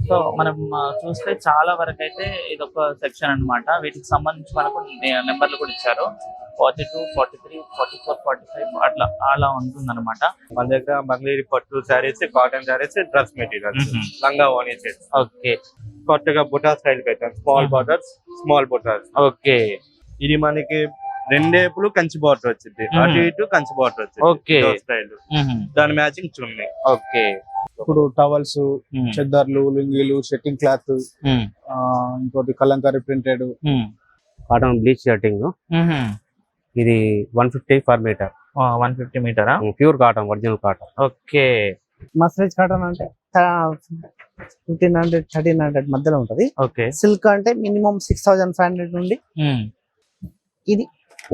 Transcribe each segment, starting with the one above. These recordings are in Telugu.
సో మనం చూస్తే చాలా వరకు అయితే ఇది ఒక సెక్షన్ అన్నమాట. వీటికి సంబంధించి మనకు నెంబర్లు కూడా ఇచ్చారు. 42, 43, 44, 45 అట్లా అలా ఉంటుంది అనమాట. మన దగ్గర మంగళగిరి పట్టు saris, cotton saris, dress materials, లంగా ఓనీ సెట్స్. ఓకే, కొత్తగా బుటా స్టైల్ పెట్టాం. స్మాల్ బార్డర్స్, స్మాల్ బుటాస్. ఓకే, ఇది మనకి రెండేపులు కంచి బార్డర్ వచ్చింది, అటు ఇటు కంచి బార్డర్ ఓకే వచ్చింది స్టైల్. దాని మ్యాచింగ్ చున్నీ. ఓకే. ఇప్పుడు టవల్స్, చెద్దర్లు, లుంగీలు, షర్టింగ్ క్లాత్, ఇంకోటి Kalamkari printed, cotton bleach shirting. ఇది 150 పర్ మీటర్. 150 మీటరా? Pure cotton, original cotton. Okay. Mercerised cotton అంటే 1500, 1300 మధ్యలో ఉంటది. ఓకే. సిల్క్ అంటే మినిమం 6500 నుండి. ఇది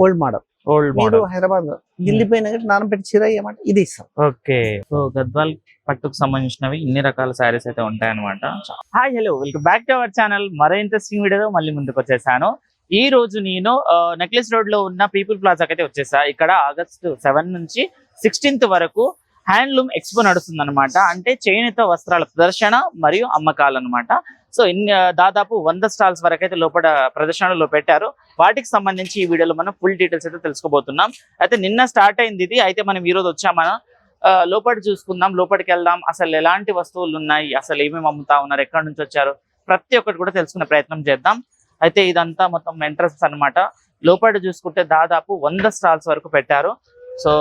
ఓల్డ్ మోడల్. ఓల్డ్ మీరు మోడల్. హైదరాబాద్ ఢిల్లీ పోయిన నానపెట్టి చీర ఏమంటే ఇది ఇస్తాం. ఓకే. సో గద్వాల్ పట్టుకు సంబంధించినవి ఇన్ని రకాల శారీస్ అయితే ఉంటాయన్నమాట. Hi, hello, welcome back to our channel. మరో ఇంట్రెస్టింగ్ వీడియోతో మళ్ళీ ముందుకు వచ్చేసాను. ఈ రోజు నేను నెక్లెస్ రోడ్ లో ఉన్న పీపుల్ ప్లాజాకి అయితే వచ్చేసా. ఇక్కడ ఆగస్టు 7 నుంచి 16 వరకు హ్యాండ్లూమ్ ఎక్స్పో నడుస్తుంది అనమాట. అంటే చేనేత వస్త్రాల ప్రదర్శన మరియు అమ్మకాలు అనమాట. సో దాదాపు 100 స్టాల్స్ వరకు అయితే లోపల ప్రదర్శనలో పెట్టారు. వాటికి సంబంధించి ఈ వీడియోలో మనం ఫుల్ డీటెయిల్స్ అయితే తెలుసుకోబోతున్నాం. అయితే నిన్న స్టార్ట్ అయింది ఇది. అయితే మనం ఈ రోజు వచ్చామన్నా లోపల చూసుకుందాం, లోపలికి వెళ్దాం, అసలు ఎలాంటి వస్తువులు ఉన్నాయి, అసలు ఏమేమి అమ్ముతా ఉన్నారు, ఎక్కడి నుంచి వచ్చారు, ప్రతి ఒక్కటి కూడా తెలుసుకునే ప్రయత్నం చేద్దాం. అయితే ఇదంతా మొత్తం ఎంట్రన్స్ అన్నమాట. లోపల చూసుకుంటే దాదాపు 100 స్టాల్స్ వరకు పెట్టారు. సో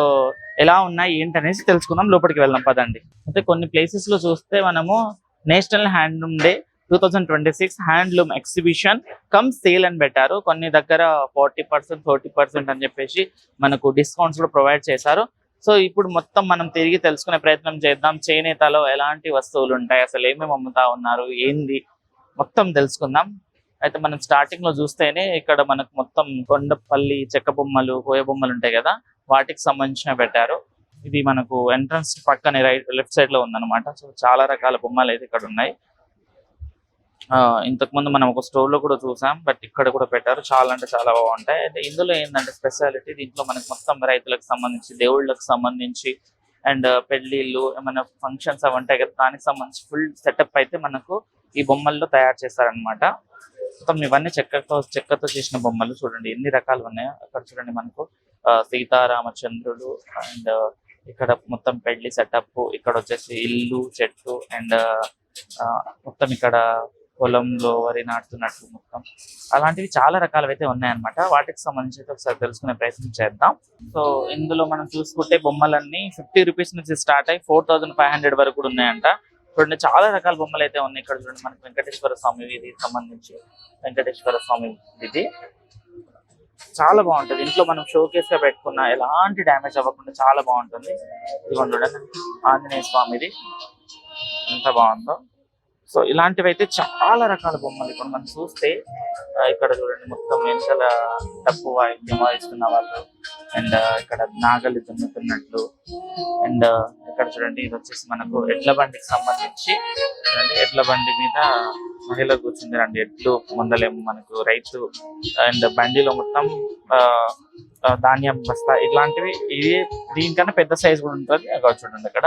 ఎలా ఉన్నాయి ఏంటనేసి తెలుసుకుందాం. లోపలికి వెళ్దాం పదండి. అయితే కొన్ని ప్లేసెస్ లో చూస్తే మనము national handloom day 2026 handloom exhibition come sale అని పెట్టారు. కొన్ని దగ్గర 40%, 30% అని చెప్పేసి మనకు డిస్కౌంట్స్ కూడా ప్రొవైడ్ చేశారు. సో ఇప్పుడు మొత్తం మనం తిరిగి తెలుసుకునే ప్రయత్నం చేద్దాం. చేనేతలో ఎలాంటి వస్తువులు ఉంటాయి, అసలు ఏమేమి అమ్ముతా ఉన్నారు, ఏంది మొత్తం తెలుసుకుందాం. అయితే మనం స్టార్టింగ్ లో చూస్తేనే ఇక్కడ మనకు మొత్తం కొండపల్లి చెక్క బొమ్మలు, కోయ బొమ్మలు ఉంటాయి కదా, వాటికి సంబంధించిన పెట్టారు. ఇది మనకు ఎంట్రన్స్ పక్కనే లెఫ్ట్ సైడ్ లో ఉందన్నమాట. సో చాలా రకాల బొమ్మలు అయితే ఇక్కడ ఉన్నాయి. ఇంతకు ముందు మనం ఒక స్టోర్ లో కూడా చూసాం, బట్ ఇక్కడ కూడా పెట్టారు. చాలా అంటే చాలా బాగుంటాయి. అయితే ఇందులో ఏంటంటే స్పెషాలిటీ, దీంట్లో మనకు మొత్తం రైతులకు సంబంధించి, దేవుళ్ళకి సంబంధించి అండ్ పెళ్లిళ్ళు, ఏమైనా ఫంక్షన్స్ అవి ఉంటాయి కదా, దానికి సంబంధించి ఫుల్ సెటప్ అయితే మనకు ఈ బొమ్మల్లో తయారు చేస్తారనమాట. మొత్తం ఇవన్నీ చెక్కతో చేసిన బొమ్మలు. చూడండి ఎన్ని రకాలు ఉన్నాయో. అక్కడ చూడండి మనకు సీతారామచంద్రుడు అండ్ ఇక్కడ మొత్తం పెళ్లి సెటప్, ఇక్కడ వచ్చేసి ఇల్లు, చెట్టు అండ్ మొత్తం ఇక్కడ పొలంలో వరి నాటుతున్నట్టు మొత్తం అలాంటివి చాలా రకాలు అయితే ఉన్నాయన్నమాట. వాటికి సంబంధించి ఒకసారి తెలుసుకునే ప్రయత్నం చేద్దాం. సో ఇందులో మనం చూసుకుంటే బొమ్మలన్నీ 50 రూపీస్ నుంచి స్టార్ట్ అయ్యి 4500 వరకు కూడా ఉన్నాయంట. చూడండి చాలా రకాల బొమ్మలు అయితే ఉన్నాయి. ఇక్కడ చూడండి మనకి వెంకటేశ్వర స్వామి ఇది సంబంధించి, వెంకటేశ్వర స్వామి ఇది చాలా బాగుంటుంది. ఇంట్లో మనం షోకేస్ గా పెట్టుకున్న ఎలాంటి డ్యామేజ్ అవ్వకుండా చాలా బాగుంటుంది. ఇదిగోండి చూడండి ఆంజనేయ స్వామిది ఎంత బాగుందో. సో ఇలాంటివి అయితే చాలా రకాల బొమ్మలు ఇప్పుడు మనం చూస్తే ఇక్కడ చూడండి మొత్తం వెనకాల డప్పు వాయిద్యం వాయిస్తున్న వాళ్ళు అండ్ ఇక్కడ నాగలి దున్నుతున్నట్లు అండ్ ఇక్కడ చూడండి ఇది వచ్చేసి మనకు ఎడ్ల బండికి సంబంధించి. చూడండి ఎడ్ల బండి మీద మహిళ కూర్చుంది, 2 ఎడ్లు ముందలేమో మనకు రైతు అండ్ బండిలో మొత్తం ధాన్యం బస్తా ఇట్లాంటివి. ఇది దీనికన్నా పెద్ద సైజ్ కూడా ఉంటుంది. అక్కడ చూడండి అక్కడ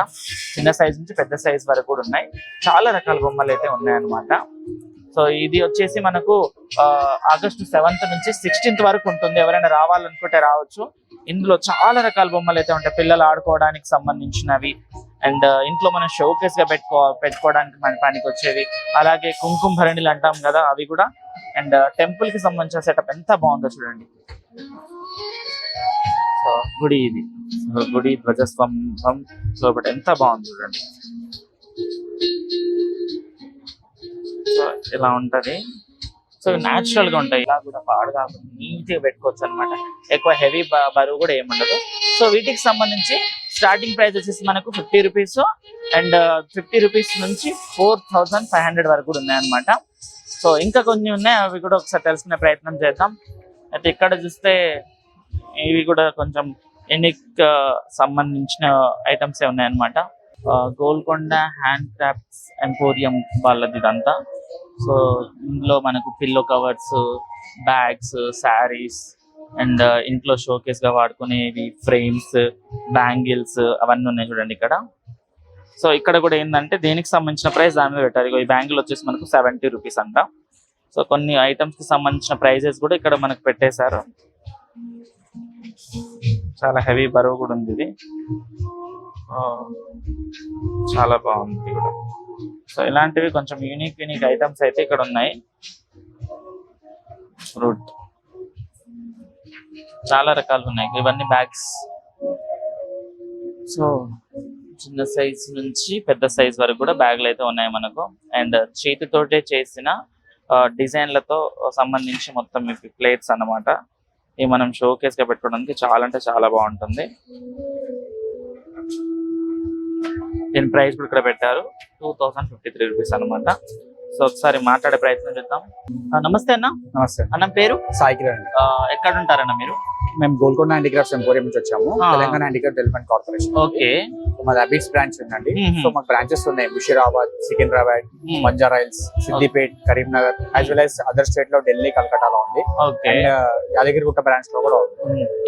చిన్న సైజ్ నుంచి పెద్ద సైజ్ వరకు కూడా ఉన్నాయి. చాలా రకాల బొమ్మలు అయితే ఉన్నాయన్నమాట. సో ఇది వచ్చేసి మనకు ఆగస్టు 7 నుంచి 16 వరకు ఉంటుంది. ఎవరైనా రావాలనుకుంటే రావచ్చు. ఇందులో చాలా రకాల బొమ్మలు అయితే ఉంటాయి. పిల్లలు ఆడుకోవడానికి సంబంధించినవి అండ్ ఇంట్లో మనం షోకేస్ గా పెట్టుకోవడానికి మన పనికి వచ్చేవి. అలాగే కుంకుమ భరణిలు అంటాం కదా, అవి కూడా. అండ్ టెంపుల్ కి సంబంధించిన సెటప్ ఎంత బాగుందో చూడండి. గుడి ఇది, గుడి ధ్వజస్తంభం లోపల ఎంత బాగుంది చూడండి. సో ఇలా ఉంటది. సో న్యాచురల్ గా ఉంటాయి. ఇలా కూడా పాడు కాకుండా నీట్ గా పెట్టుకోవచ్చు అనమాట. ఎక్కువ హెవీ బరువు కూడా ఏముండదు. సో వీటికి సంబంధించి స్టార్టింగ్ ప్రైస్ వచ్చేసి మనకు 50 రూపీస్ అండ్ 50 రూపీస్ నుంచి 4500 వరకు కూడా ఉన్నాయన్నమాట. సో ఇంకా కొన్ని ఉన్నాయి, అవి కూడా ఒకసారి తెలుసుకునే ప్రయత్నం చేద్దాం. అయితే ఇక్కడ చూస్తే ఇవి కూడా కొంచెం ఎన్నిక్ సంబంధించిన ఐటమ్స్ ఉన్నాయన్నమాట. గోల్కొండ హ్యాండ్ క్రాఫ్ట్స్ ఎంపోరియం వాళ్ళది ఇదంతా. సో ఇందులో మనకు pillow covers, bags, saris and ఇంట్లో షోకేస్ గా వాడుకునేవి, ఫ్రేమ్స్, బ్యాంగిల్స్ అవన్నీ ఉన్నాయి చూడండి ఇక్కడ. సో ఇక్కడ కూడా ఏంటంటే దేనికి సంబంధించిన ప్రైస్ దాని మీద పెట్టారు. ఈ బ్యాంగిల్ వచ్చేసి మనకు 70 రూపీస్ అంట. సో కొన్ని ఐటమ్స్ కి సంబంధించిన ప్రైజెస్ కూడా ఇక్కడ మనకు పెట్టేశారు. చాలా హెవీ బరువు కూడా ఉంది ఇది. చాలా బాగుంది కూడా. సో ఇలాంటివి కొంచెం యూనిక్ ఐటమ్స్ అయితే ఇక్కడ ఉన్నాయి. ఫ్రూట్ చాలా రకాలు ఉన్నాయి. ఇవన్నీ బ్యాగ్స్. సో చిన్న సైజ్ నుంచి పెద్ద సైజ్ వరకు కూడా బ్యాగులు అయితే ఉన్నాయి మనకు. అండ్ చేతితోటే చేసిన డిజైన్లతో సంబంధించి మొత్తం మీకు ప్లేట్స్ అన్నమాట. ఇవి మనం షోకేస్ గా పెట్టుకోవడానికి చాలా అంటే చాలా బాగుంటుంది. దీని ప్రైస్ కూడా ఇక్కడ పెట్టారు 2053 రూపీస్ అనమాట. సో ఒకసారి మాట్లాడే ప్రయత్నం చేద్దాం. నమస్తే అన్న. నమస్తే అన్న పేరు సాయి కిరణ్. ఎక్కడ ఉంటారన్న మీరు? మేము గోల్కొండ హ్యాండిక్రాఫ్ట్స్ ఎంపోరియం నుంచి వచ్చాము. Telangana handicraft development corporation. Okay. మాది అబిట్స్ బ్రాంచ్ ఉందండి. సో మాకు బ్రాంచెస్ ఉన్నాయి Musheerabad, Secunderabad, Banjara hills, Siddipet, Karimnagar, as well as other state లో ఢిల్లీ, కల్కటాలో ఉంది. అండ్ యాదగిరిగుట్ట బ్రాంచ్ లో కూడా ఉంది.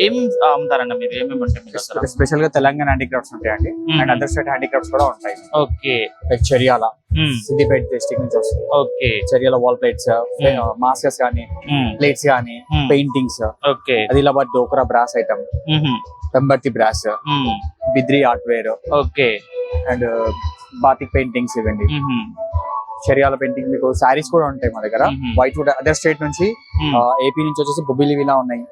ఏం అమ్ముతారన్న మీరు? ఏమేమి ఉంటాయి? స్పెషల్ గా తెలంగాణ హ్యాండిక్రాఫ్ట్స్ ఉంటాయండి. అండ్ అదర్ స్టేట్ హ్యాండిక్రాఫ్ట్స్ కూడా ఉంటాయి. Okay. Like Cheriyal, Siddipet district నుంచి వస్తుంది. ఓకే. చర్యాల వాల్ ప్లేట్స్, మాస్కర్స్ కానీ, ప్లేట్స్ కానీ, paintings, Adilabad Dhokra brass item, Pembarthi brass, Bidri artware, okay, and batik paintings ఇవ్వండి. చర్యాల పెయింటింగ్ మీకు సారీస్ కూడా ఉంటాయి మా దగ్గర. వైట్ వుడ్ అదర్ స్టేట్ నుంచి ఏపీ నుంచి వచ్చేసి బొబిలి విలా ఉన్నాయి.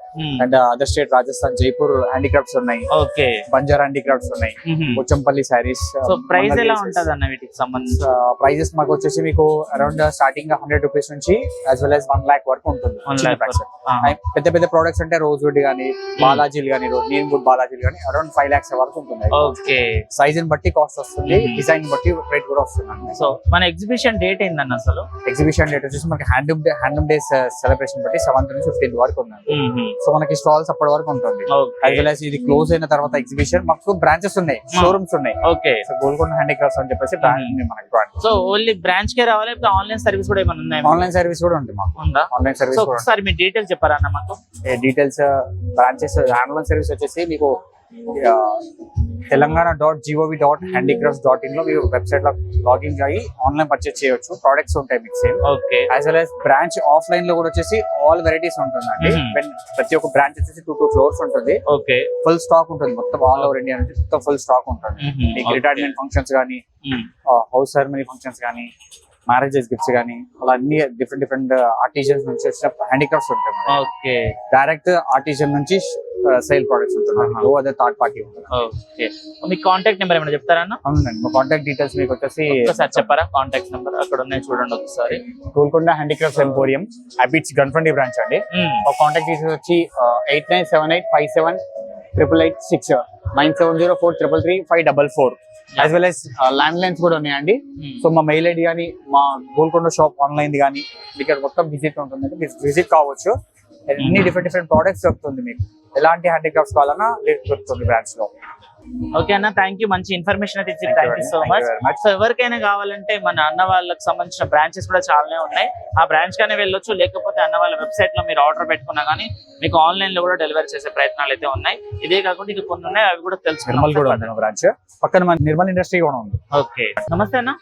And other state Rajasthan Jaipur handicrafts ఉన్నాయి. ఓకే. బంజారా హ్యాండిక్రాఫ్ట్స్ ఉన్నాయి. పోచంపల్లి సారీస్. సో ప్రైస్ ఎలా ఉంటది అన్న వీటికి సంబంధించి? ప్రైజెస్ మాకు వచ్చేసి మీకు అరౌండ్ స్టార్టింగ్ 100 రూపీస్ నుంచి యాజ్ వెల్ యాజ్ 1 lakh వరకు ఉంటుంది. పెద్ద పెద్ద ప్రొడక్ట్స్ అంటే రోజ్ వుడ్ గానీ, బాలాజీలు గానీ, నీమ్ వుడ్ బాలాజీలు గానీ అరౌండ్ 5 lakhs వరకు ఉంటుంది. ఓకే. సైజ్ ని బట్టి కాస్ట్ వస్తుంది, డిజైన్ బట్టి రేట్ కూడా వస్తుంది. సో మన ఎగ్జిబిషన్ డేట్ ఏందన్న అసలు? ఎగ్జిబిషన్ డేట్ వచ్చేసి మనకి హ్యాండ్లూమ్ డేస్ సెలబ్రేషన్ బట్టి 7th నుంచి 15th వరకు ఉంది. సో మనకి స్టాల్స్ అప్పటి వరకు ఉంటుంది. యాజ్ వెల్ యాజ్ ఇది క్లోజ్ అయిన తర్వాత ఎగ్జిబిషన్ మాకు బ్రాంచెస్ ఉన్నాయి, షోరూమ్స్ ఉన్నాయి. ఓకే. సో గోల్కొండ హ్యాండిక్రాఫ్ట్స్ అని చెప్పేసి మనకి బ్రాంచ్. సో ఓన్లీ బ్రాంచ్ కే రావాలి, ఆన్లైన్ సర్వీస్ కూడా ఏమైనా ఉన్నాయి? ఆన్లైన్ సర్వీస్ కూడా ఉంది మాకు. ఆన్లైన్ సర్వీస్ కూడా. ఒకసారి మీ డీటెయిల్స్ చెప్పారా అన్న మాకు? డీటెయిల్స్ బ్రాంచెస్ ఆన్లైన్ సర్వీస్ వచ్చేసి మీకు telanggana.gov.handicrafts.in లో మీరు వెబ్సైట్ లో లాగిన్ అయ్యి ఆన్లైన్ పర్చేస్ చేయొచ్చు. ప్రొడక్ట్స్ ఉంటాయి మీకు same. Okay. As well as branch offline లో కూడా వచ్చేసి ఆల్ వెరైటీస్ ఉంటుందండి. ప్రతి ఒక్క బ్రాంచ్ వచ్చేసి 2 floors ఉంటుంది. ఓకే. ఫుల్ స్టాక్ ఉంటుంది మొత్తం ఆల్ ఓవర్ ఇండియా నుంచి మొత్తం ఫుల్ స్టాక్ ఉంటుంది. మీకు రిటైర్మెంట్ ఫంక్షన్స్ కానీ, హౌస్ సెరమనీ ఫంక్షన్స్ కానీ, మ్యారేజెస్ గిఫ్ట్స్ కానీ, అలా అన్ని డిఫరెంట్ ఆర్టిజన్స్ నుంచి వచ్చిన హ్యాండిక్రాఫ్ట్స్ ఉంటాయి. ఓకే. డైరెక్ట్ ఆర్టిజన్ నుంచి సేల్ ప్రొడక్ట్స్ ఉంటుంది. అదే థర్డ్ పార్టీ ఉంటుంది. ఓకే. మీ కాంటాక్ట్ నెంబర్ ఏమైనా చెప్తారా అన్న? అవునండి, మా కాంటాక్ట్ డీటెయిల్స్ మీకు వచ్చేసి ఒకసారి చెప్పారా? కాంటాక్ట్ నెంబర్ అక్కడ ఉన్నాయి చూడండి ఒకసారి. Golconda handicrafts emporium Abids Gunfoundry branch అండి. మా కాంటాక్ట్ డీటెయిల్స్ వచ్చి 8978578886 9704333544. As well as land lines కూడా ఉన్నాయండి. సో మా మెయిల్ ఐడి కానీ, మా గోల్కొండ షాప్ ఆన్లైన్ కానీ ఇక్కడ మొత్తం విజిట్ ఉంటుంది. విజిట్ కావచ్చు. అన్ని డిఫరెంట్ ప్రొడక్ట్స్ దొరుకుతుంది. మీకు ఎలాంటి హ్యాండిక్రాఫ్ట్స్ కావాలన్నా దొరుకుతుంది బ్రాంచ్ లో. ఓకే అన్న, థ్యాంక్ యూ. మంచి ఇన్ఫర్మేషన్ అయితే ఇచ్చి thank you so much. So ఎవరికైనా కావాలంటే మన అన్న వాళ్ళకి సంబంధించిన బ్రాంచెస్ కూడా చాలానే ఉన్నాయి. ఆ బ్రాంచ్ కానీ వెళ్ళొచ్చు, లేకపోతే అన్న వాళ్ళ వెబ్సైట్ లో మీరు ఆర్డర్ పెట్టుకున్నా కానీ మీకు ఆన్లైన్ లో కూడా డెలివరీ చేసే ప్రయత్నాలు అయితే ఉన్నాయి. ఇదే కాకుండా ఇక కొన్ని ఉన్నాయి, అవి కూడా తెలుసుకున్నాం. బ్రాంచ్ పక్కన మన నిర్మల్ ఇండస్ట్రీ కూడా ఉంది. ఓకే. నమస్తే అన్న.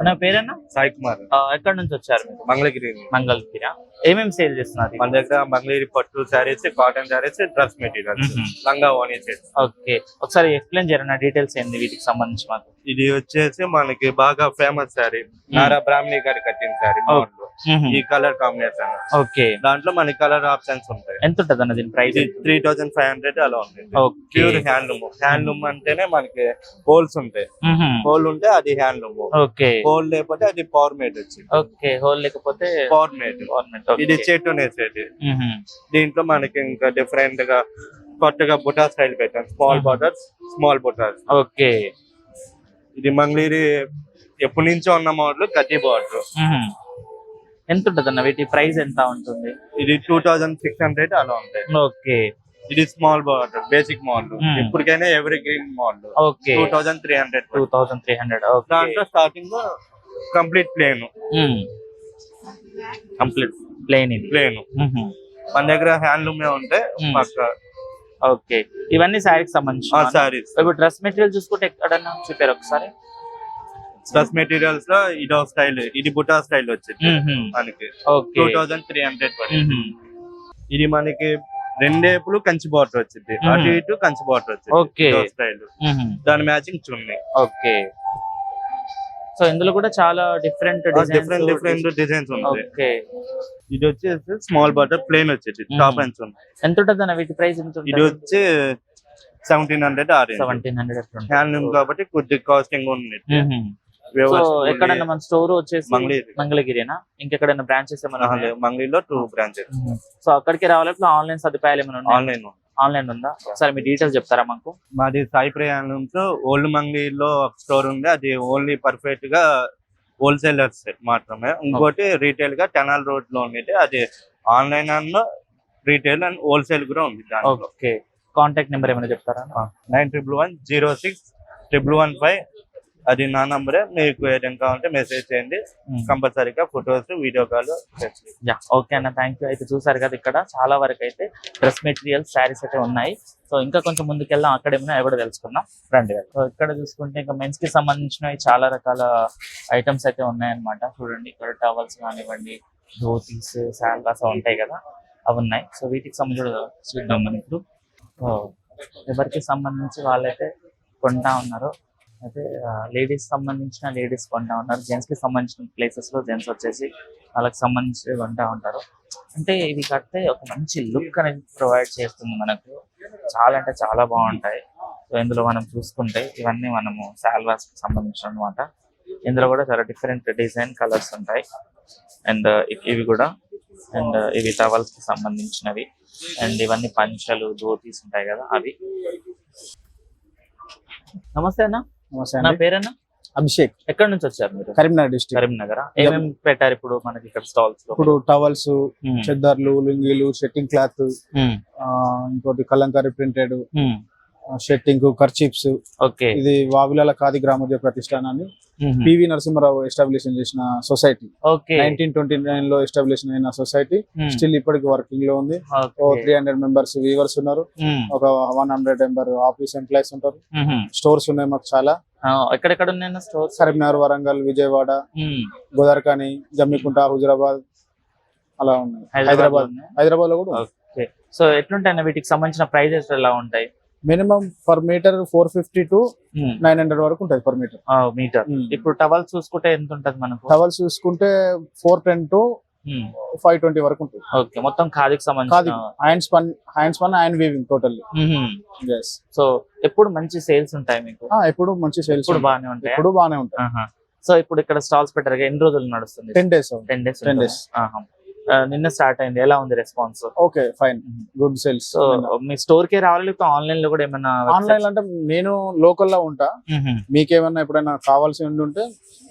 నా పేరన్నా? సాయి కుమార్. ఎక్కడ నుంచి వచ్చారు? మంగళగిరి. మంగళగిరి. ఏమేమి సేల్ చేస్తున్నారు? మన దగ్గర మంగళగిరి పట్టు saris, cotton saris, dress materials, లంగా ఓనీ సెట్స్. ఓకే. ఒకసారి ఎక్స్ప్లెయిన్ చేయరా డీటెయిల్స్ ఏంది వీటికి సంబంధించి మాకు? ఇది వచ్చేసి మనకి బాగా ఫేమస్ శారీ, నారా బ్రాహ్మణి గారి కట్టిన శారీ. ఈ కలర్ కాంబినేషన్. ఓకే. దాంట్లో మనకి కలర్ ఆప్షన్స్ ఉంటాయి. ఎంత ఉంటుంది అన్న దీని ప్రైస్? 3500 అలా ఉంది. Pure handloom. హ్యాండ్లూమ్ అంటేనే మనకి హోల్స్ ఉంటాయి. హోల్ ఉంటే అది హ్యాండ్లూమ్. ఓకే. హోల్ లేకపోతే అది పవర్ మేడ్ వచ్చింది. ఓకే. హోల్ లేకపోతే పవర్ మేడ్. ఇది చెట్టు నేసేది. దీంట్లో మనకి ఇంకా డిఫరెంట్ గా కొత్తగా బుటా స్టైల్ పెట్టాం. స్మాల్ బార్డర్స్, స్మాల్ బుటాస్. ఓకే. ఇది మంగళగిరి ఎప్పటి నుంచో ఉన్న మోడల్, కత్తి బార్డర్. ఎంత ఉంటుంది అన్న వీటి ప్రైస్? ఎంత ఉంటుంది? ఇది 2600 అలా ఉంటాయి. ఓకే. ఇది స్మాల్ బార్డర్, బేసిక్ మోడల్. ఇప్పటికైనా ఎవరీ గ్రీన్ మోడల్. ఓకే. 2300. 2300. దాంట్లో starting complete plane. Complete plane. ఇది ప్లేన్. మన దగ్గర హ్యాండ్లూమ్ ఉంటాయి పక్క. ఓకే. ఇవన్నీ శారీకి సంబంధించి సారీస్. ఇప్పుడు డ్రెస్ మెటీరియల్ చూసుకుంటే ఎక్కడన్నా చూపారు ఒకసారి? ప్లస్ మెటీరియల్స్ లో ఇదో స్టైల్, ఇది బుటా స్టైల్ వచ్చింది మనకి ఓకే 2300 పడింది. ఇది మనకి రెండేపులు కంచి బార్డర్ వచ్చింది, అటు ఇటు కంచి బార్డర్ వచ్చింది ఓకే ఇదో స్టైల్, దాని మ్యాచింగ్ చున్నీ. ఓకే సో ఇందులో కూడా చాలా డిఫరెంట్ డిఫరెంట్ డిజైన్స్ ఉన్నాయి. ఓకే ఇది వచ్చేసి స్మాల్ బార్డర్ ప్లేన్ వచ్చింది, టాప్ అండ్ చున్నీ. ఎంత ఉంటుంది అన్న వీటి ప్రైస్ ఎంత ఇది వచ్చి 1700 1700 హ్యాండ్లూమ్ కాబట్టి కొద్ది కాస్టింగ్ ఉంది. సో ఎక్కడన్నా మన స్టోర్ వచ్చేసి మంగళగిరి. మంగళగిరినా ఇంకెక్కడైనా బ్రాంచెస్ ఏమైనా మంగళగిరిలో 2 బ్రాంచెస్. సో అక్కడికి రావాలి, ఆన్లైన్ సదుపాయాలు ఏమైనా ఆన్లైన్ ఆన్లైన్ ఉందా? ఒకసారి మీ డీటెయిల్స్ చెప్తారా మాకు? మాది సాయి ప్రియ హ్యాండ్లూమ్స్ ఓల్డ్ మంగళగిరిలో స్టోర్ ఉంది, అది ఓన్లీ పర్ఫెక్ట్ గా హోల్సేలర్స్ మాత్రమే. ఇంకోటి రీటైల్ గా టెనాల్ రోడ్ లో ఉండేది, అది online and retail and wholesale కూడా ఉంది. ఓకే కాంటాక్ట్ నెంబర్ ఏమైనా చెప్తారా? 91106115 అది నా నంబరే. మీకు ఏదైనా కావాలంటే మెసేజ్ చేయండి, కంపల్సరీగా ఫొటోస్ వీడియో కాల్. ఓకే అన్న, థ్యాంక్ యూ. అయితే చూసారు కదా ఇక్కడ చాలా వరకు అయితే డ్రెస్ మెటీరియల్స్ శారీస్ అయితే ఉన్నాయి. సో ఇంకా కొంచెం ముందుకెళ్దాం, అక్కడ ఏమైనా కూడా తెలుసుకుందాం రండి. సో ఇక్కడ చూసుకుంటే ఇంకా మెన్స్ కి సంబంధించినవి చాలా రకాల ఐటమ్స్ అయితే ఉన్నాయన్నమాట. చూడండి ఇక్కడ టవల్స్ కానివ్వండి, ధోతీస్, శాల్వాస్ ఉంటాయి కదా, అవి ఉన్నాయి. సో వీటికి సంబంధించి చూద్దాం మనం ఇప్పుడు. ఎవరికి సంబంధించి వాళ్ళైతే కొంటా ఉన్నారు. అయితే లేడీస్ సంబంధించిన లేడీస్ కొంటా ఉన్నారు, జెంట్స్ కి సంబంధించిన ప్లేసెస్ లో జెంట్స్ వచ్చేసి వాళ్ళకి సంబంధించి కొంటా ఉంటారు. అంటే ఇవి కడితే ఒక మంచి లుక్ అనేది ప్రొవైడ్ చేస్తుంది మనకు, చాలా అంటే చాలా బాగుంటాయి. సో ఇందులో మనం చూసుకుంటే ఇవన్నీ మనము శాల్వాస్ కి సంబంధించిన అనమాట. ఇందులో కూడా చాలా డిఫరెంట్ డిజైన్ కలర్స్ ఉంటాయి. అండ్ ఇవి కూడా, అండ్ ఇవి టవల్స్ కి సంబంధించినవి, అండ్ ఇవన్నీ పంచలు ధోతీస్ ఉంటాయి కదా అవి. నమస్తే అన్న. నా పేరన్నా అభిషేక్. ఎక్కడి నుంచి వచ్చారు మీరు? కరీంనగర్ డిస్ట్రిక్ట్. కరీంనగర్. ఏమేమి పెట్టారు ఇప్పుడు మనకి ఇక్కడ స్టాల్స్ లో? ఇప్పుడు టవల్స్, చెద్దర్లు, లుంగీలు, షెట్టింగ్ క్లాత్, ఇంకోటి కలంకారీ ప్రింటెడ్ షెట్టింగ్, కర్చీప్స్. ఓకే. ఇది వావిలాల ఖాదీ గ్రామోద్యోగ ప్రతిష్టానాన్ని పివి నరసింహారావు ఎస్టాబ్లిషన్ చేసిన సొసైటీ. 1929 లో ఎస్టాబ్లిషన్ అయిన సొసైటీ స్టిల్ ఇప్పటికి వర్కింగ్ లో ఉంది. 300 మెంబర్స్ వీవర్స్ ఉన్నారు, ఒక 100 మెంబర్ ఆఫీస్ ఎంప్లాయీస్ ఉంటారు. స్టోర్స్ ఉన్నాయి మాకు చాలా. ఎక్కడెక్కడ ఉన్నాయి స్టోర్స్? కరీంనగర్, వరంగల్, విజయవాడ, గోదావరిఖని, జమ్మికుంట, హుజరాబాద్ అలా ఉన్నాయి. హైదరాబాద్ లో కూడా. సో ఎట్లుంటాయి వీటికి సంబంధించిన ప్రైజెస్ ఎలా ఉంటాయి? మినిమం పర్ మీటర్ 450 to 900 వరకు ఉంటుంది పర్ మీటర్. ఇప్పుడు టవల్స్ చూసుకుంటే ఎంత ఉంటది మనకు? టవల్స్ చూసుకుంటే 410 to 520 వరకు ఉంటుంది. ఓకే, మొత్తం ఖాదీకి సంబంధించిన హ్యాండ్స్ పన్ అండ్ వీవింగ్ టోటల్లీ. సో ఎప్పుడు మంచి సేల్స్ ఉంటాయి మీకు? ఎప్పుడు మంచి సేల్స్ బాగానే ఉంటాయి. ఇప్పుడు బాగానే ఉంటాయి. సో ఇప్పుడు ఇక్కడ స్టాల్స్ పెట్టారు, ఎన్ని రోజులు నడుస్తుంది? 10 days. 10 days. నిన్న స్టార్ట్ అయింది, ఎలా ఉంది response? Okay, fine, good sales. So మీ స్టోర్ కే రావాలి, లేకపోతే ఆన్లైన్ లో కూడా ఏమైనా? ఆన్లైన్ అంటే నేను లోకల్ లో ఉంటా, మీకేమన్నా ఎప్పుడైనా కావాల్సి ఉంటే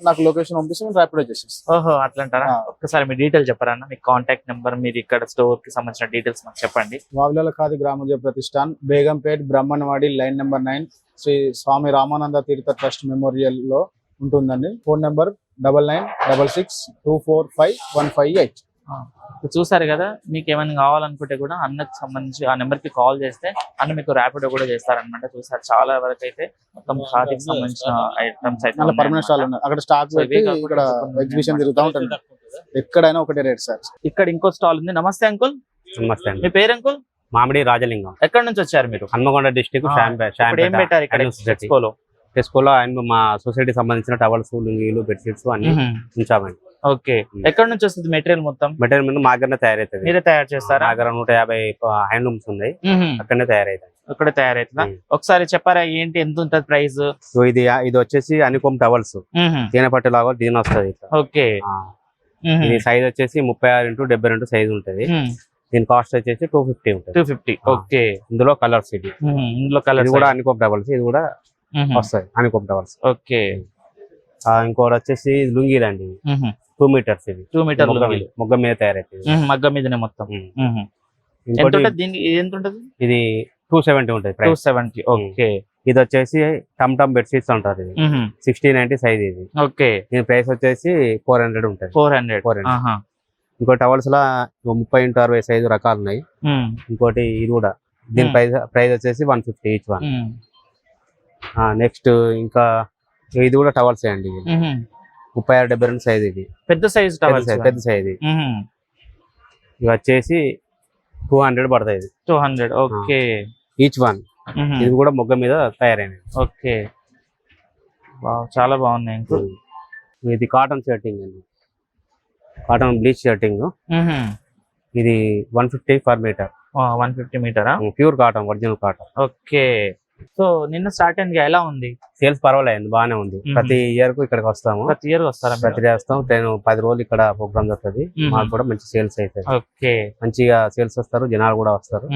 నాకు లొకేషన్ పంపిస్తే నేను ర్యాపిడో చేసేస్తాను. ఓహో, అట్లంటారా? ఒక్కసారి మీ డీటెయిల్ చెప్పరా అన్న, మీ కాంటాక్ట్ నెంబర్, మీరు ఇక్కడ స్టోర్ కి సంబంధించిన డీటెయిల్స్ మాకు చెప్పండి. వావిలాల ఖాదీ గ్రామోద్యోగ ప్రతిష్టాన్, బేగంపేట్, బ్రహ్మణవాడి, లైన్ నెంబర్ 9, శ్రీ స్వామి రామానంద తీర్థ ట్రస్ట్ మెమోరియల్ లో ఉంటుందండి. Phone number 9966245158. చూసారు కదా, మీకు ఏమైనా కావాలనుకుంటే కూడా అన్నకు సంబంధించి ఆ నెంబర్ కి కాల్ చేస్తే అన్న మీకు ర్యాపిడో కూడా చేస్తారనమాట. చూసారు చాలా వరకు అయితే మొత్తం ఖాదీకి సంబంధించిన ఐటమ్స్ అయితే పర్మనెంట్ స్టాల్ ఉన్నాయి. అక్కడ స్టాక్ పెట్టి ఇక్కడ ఎగ్జిబిషన్ తిరుగుతూ ఉంటుంది. ఎక్కడైనా ఒకటే రేట్ సార్. ఇక్కడ ఇంకో స్టాల్ ఉంది. నమస్తే అంకుల్. నమస్తే. మీ పేరు అంకుల్? మామిడి రాజలింగం. ఎక్కడి నుంచి వచ్చారు మీరు? హన్మకొండ డిస్ట్రిక్ట్. ఏం పెట్టారు ఇక్కడ? టెస్కోలో మా సొసైటీ సంబంధించిన టవల్స్, లుంగీలు, బెడ్షీట్స్ అన్ని ఉంచామండి. ఓకే, ఎక్కడ నుంచి వస్తుంది మెటీరియల్? మొత్తం మెటీరియల్ మా దగ్గర తయారైతుంది. మీరే తయారు చేస్తారా? మా దగ్గర 150 హ్యాండ్లూమ్స్ ఉన్నాయి, అక్కడనే తయారైతుంది. అక్కడే తయారైతుందా? ఒకసారి చెప్పారా ఏంటి, ఎంత ఉంటుంది ప్రైస్? ఇది వచ్చేసి అనికోమ్ టవల్స్, తేనెపట్టు లాగా దీని వస్తుంది. ఓకే, ఇది సైజ్ వచ్చేసి 36 x 72 సైజ్ ఉంటది. దీని కాస్ట్ వచ్చేసి 250 ఉంటుంది. 250. ఓకే, ఇందులో కలర్స్, ఇందులో కలర్స్ కూడా అనికోమ్ టవల్స్, ఇది కూడా వస్తాయి అనికోమ్ టవల్స్. ఓకే, ఇంకోటి వచ్చేసి లుంగీలు అండి, 2 meters. ఇవి 2 meter మొగ్గ మీద తయారైతుంది. మగ్గ మీదనే మొత్తం. ఇది 270 ఉంటుంది. 270. ఓకే, ఇది వచ్చేసి టమ్ టమ్ బెడ్షీట్స్ ఉంటారు. ఇది 60-90 సైజ్. ఇది ఓకే, దీని ప్రైస్ వచ్చేసి 400 ఉంటుంది. 400. ఇంకో టవల్స్ లా 30 x 60 సైజు రకాలు ఉన్నాయి. ఇంకోటి ఇది కూడా, దీని ప్రైస్ వచ్చేసి 150 ఈచ్ వన్. నెక్స్ట్ ఇంకా ఇది కూడా టవల్స్ అండి, 36-72 సైజ్ ఇది, పెద్ద సైజ్ పెద్ద సైజ్ ఇది. ఇవి వచ్చేసి 200 పడతాయి ఇది, 200. ఓకే. Each one. ఇది కూడా మొగ్గ మీద తయారైనది. ఓకే, చాలా బాగున్నాయి అంకుల్. ఇది కాటన్ షర్టింగ్ అండి, కాటన్ బ్లీచ్ షర్టింగ్. ఇది 150 పర్ మీటర్. 150 మీటరా? Pure cotton, original cotton. Okay. So నిన్న స్టార్ట్ అయింది, ఎలా ఉంది సేల్స్? పర్వాలేదు, బాగానే ఉంది. ప్రతి ఇయర్ కు ఇక్కడికి వస్తాము, ప్రతి ఇయర్ వస్తారా? ప్రతి వస్తాం. 10 రోజులు ఇక్కడ ప్రోగ్రామ్ జరుగుతుంది, మాకు కూడా మంచి సేల్స్ అవుతుంది. ఓకే, మంచిగా సేల్స్ వస్తారు, జనాలు కూడా వస్తారు,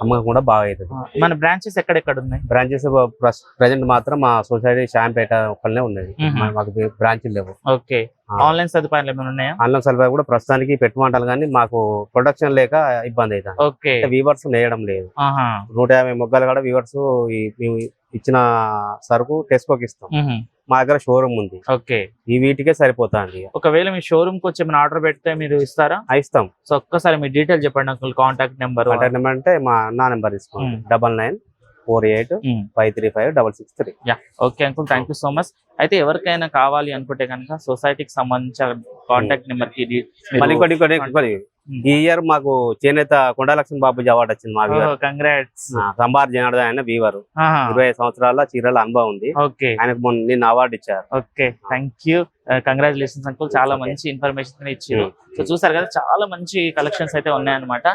అమ్మకం కూడా బాగా అవుతుంది. మన బ్రాంచెస్ ఎక్కడెక్కడ ఉన్నాయి? బ్రాంచెస్ ప్రెసెంట్ మాత్రం మా సొసైటీ షాంపేట ఒక్కనే ఉన్నది, మాకు బ్రాంచ్ లేవు. ఓకే. ఆన్లైన్ సదుపాయాలు ఏమైనా ఉన్నాయా? ఆన్లైన్ సదుపాయం కూడా ప్రస్తుతానికి పెట్టమంటారు, కానీ మాకు ప్రొడక్షన్ లేక ఇబ్బంది అవుతుంది. ఓకే. వీవర్స్ నేయడం లేదు. 150 మొగ్గలు కూడా వీవర్స్ మేము ఇచ్చిన సరుకు టెస్కోకి ఇస్తాం. మా దగ్గర షోరూమ్ ఉంది. ఓకే. ఈ వీటికే సరిపోతుంది. ఒకవేళ మీ షోరూమ్ కి వచ్చి ఏమైనా ఆర్డర్ పెడితే మీరు ఇస్తారా? ఇస్తాం. సో ఒక్కసారి మీ డీటెయిల్ చెప్పండి అంకుల్. కాంటాక్ట్ నెంబర్ అంటే మా నా నెంబర్ తీసుకోండి, 9948535663. Okay uncle, thank you so much. అయితే ఎవరికైనా కావాలి అనుకుంటే కనుక సొసైటీకి సంబంధించిన కాంటాక్ట్ నెంబర్ కి మళ్ళీ ఈ ఇయర్ మాకు చేనేత కొండా లక్ష్మణ్ బాబుజీ అవార్డు వచ్చింది. మా కంగ్రాట్స్. సంబార్ జనార్దన్ ఆయన వీవర్, 20 సంవత్సరాల చీరల అనుభవం ఉంది. ఓకే. ఆయనకు నిన్న అవార్డు ఇచ్చారు. Okay, thank you, congratulations uncle. చాలా మంచి ఇన్ఫర్మేషన్ ఇచ్చారు. సో చూసారు కదా, చాలా మంచి కలెక్షన్స్ అయితే ఉన్నాయన్నమాట.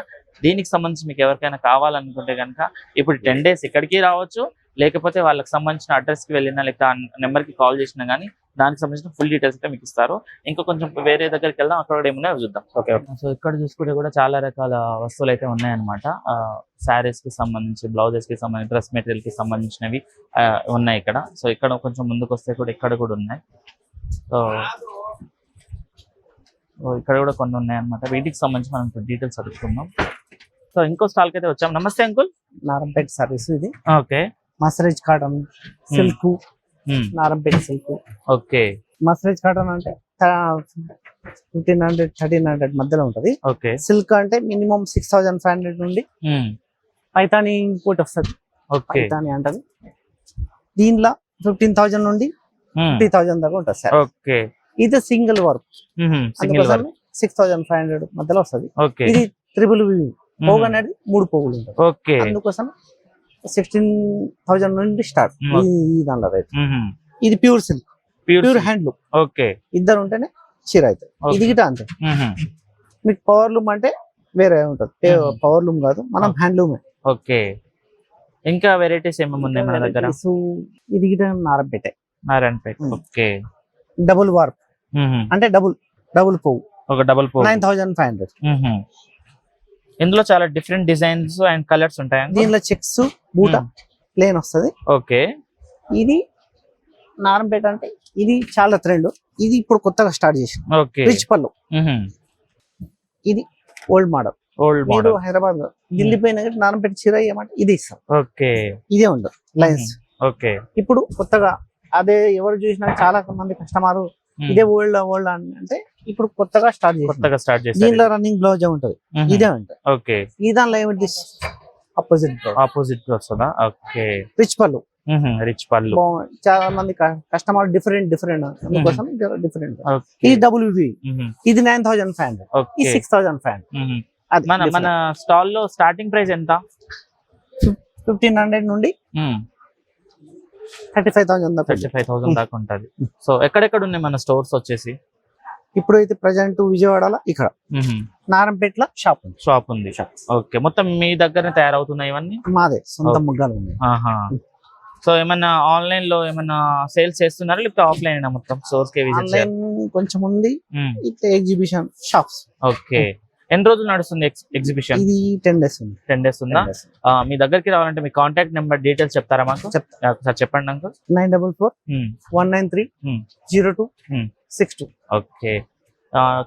దీనికి సంబంధించి మీకు ఎవరికైనా కావాలనుకుంటే కనుక ఇప్పుడు 10 days ఇక్కడికి రావచ్చు, లేకపోతే వాళ్ళకి సంబంధించిన అడ్రస్ కి వెళ్ళినా లేకపోతే ఆ నెంబర్ కి కాల్ చేసినా కానీ దానికి సంబంధించిన ఫుల్ డీటెయిల్స్ అయితే మీకు ఇస్తారు. ఇంకా కొంచెం వేరే దగ్గరికి వెళ్దాం, అక్కడ ఏమున్నాయో చూద్దాం. ఓకే. సో ఇక్కడ చూసుకుంటే కూడా చాలా రకాల వస్తువులు అయితే ఉన్నాయన్నమాట. శారీస్ కి సంబంధించి, బ్లౌజెస్ కి సంబంధించి, డ్రెస్ మెటీరియల్ కి సంబంధించినవి ఉన్నాయి ఇక్కడ. సో ఇక్కడ కొంచెం ముందుకు వస్తే కూడా ఇక్కడ కూడా ఉన్నాయి. సో ఇక్కడ కూడా కొన్ని ఉన్నాయి అన్నమాట. వీటికి సంబంధించి మనం డీటెయిల్స్ అడుగుతున్నాం. సో ఇంకో స్టాల్ కి అయితే వచ్చాం. నమస్తే అంకుల్. నారంపేట సర్వీస్ ఇది. Okay. Mercerised cotton silk, Narayanpet silk. Okay. Mercerised cotton అంటే 1500-1300 మధ్యలో ఉంటది. ఓకే. సిల్క్ అంటే మినిమం 6500 నుండి పైతాని ఇంకోటి వస్తుంది, పైతాని అంటది. దీనిలో 15,000 నుండి 50,000 దాకా ఉంటుంది సార్. ఓకే. ఇది సింగిల్ వర్క్, 6500 మధ్యలో వస్తుంది. ఇది ట్రిపుల్ పోగు అనేది 3 పోగులు ఉంటుంది. ఓకే. అందుకోసం 16,000 నుండి స్టార్ట్ ఈ దానిలో రేట్. ఇది pure silk, pure handloom. Okay. ఇద్దరు ఉంటేనే చీర అవుతుంది. ఇది గిట అంతే. మీకు పవర్ లూమ్ అంటే వేరే ఉంటుంది, పవర్ లూమ్ కాదు, మనం హ్యాండ్లూమ్. ఓకే. ఇంకా వెరైటీస్ ఏమేమి ఉన్నాయి మన దగ్గర? ఇది గిట నారంపేట. ఓకే. డబుల్ వార్ప్ అంటే డబుల్ పోగు, ఒక డబుల్ పోగు 9,500. ఇందులో చాలా డిఫరెంట్ డిజైన్స్ అండ్ కలర్స్ ఉంటాయి. దీనిలో చెక్స్ బూట ప్లేన్ వస్తుంది. ఓకే. ఇది నారంపేట అంటే ఇది చాలా ట్రెండ్. ఇది ఇప్పుడు కొత్తగా స్టార్ట్ చేసింది. ఓకే. రిచ్ పళ్ళు. ఇది ఓల్డ్ మోడల్. మీరు హైదరాబాద్ ఢిల్లీ పోయిన నారంపేట చీర ఏమంటే ఇది ఇస్తాం. ఓకే. ఇదే ఉండదు లైన్స్. ఓకే. ఇప్పుడు కొత్తగా అదే ఎవరు చూసినా చాలా మంది కస్టమర్ ఇదే ఓల్డ్ అంటే ఇప్పుడు కొత్తగా స్టార్ట్ చేసి దీనిలో రన్నింగ్ బ్లౌజ్ ఉంటది. ఇదే ఉంటుంది. ఓకే. ఈ దానిలో ఏమిటి ఆపోజిట్ వస్తుందా? ఓకే. రిచ్ పళ్ళు. చాలా మంది కస్టమర్ డిఫరెంట్ అందుకోసం డిఫరెంట్. ఇది WV, ఇది 9,500, ఇది 6,500. మన స్టాల్ లో స్టార్టింగ్ ప్రైస్ ఎంత? 1,500 నుండి 35,000 దాకా ఉంటది. సో ఎక్కడెక్కడ ఉన్నాయి మన స్టోర్స్ వచ్చేసి? ఇప్పుడు అయితే ప్రజెంట్ విజయవాడలో ఇక్కడ నారంపేటలో షాప్ ఉంది. ఓకే. మొత్తం మీ దగ్గరనే తయారవుతున్నాయి ఇవన్నీ? మాదే సొంత ముగ్గాలు ఉన్నాయి. సో ఏమన్నా ఆన్లైన్ లో ఏమన్నా సేల్స్ చేస్తున్నారా లేకపోతే ఆఫ్లైన్ అయినా మొత్తం స్టోర్స్ కి విజిట్ చేయాలి? కొంచెం ఉంది. ఇట్లా ఎగ్జిబిషన్ షాప్స్. ఓకే. ఎన్ని రోజులు నడుస్తుంది ఎగ్జిబిషన్? ఇది 10 days ఉంది. 10 days ఉందా? మీ దగ్గరికి రావాలంటే మీ కాంటాక్ట్ నెంబర్ డీటెయిల్స్ చెప్తారా మాకు? ఒకసారి చెప్పండి అంకుల్. 944-193-0262. ఓకే.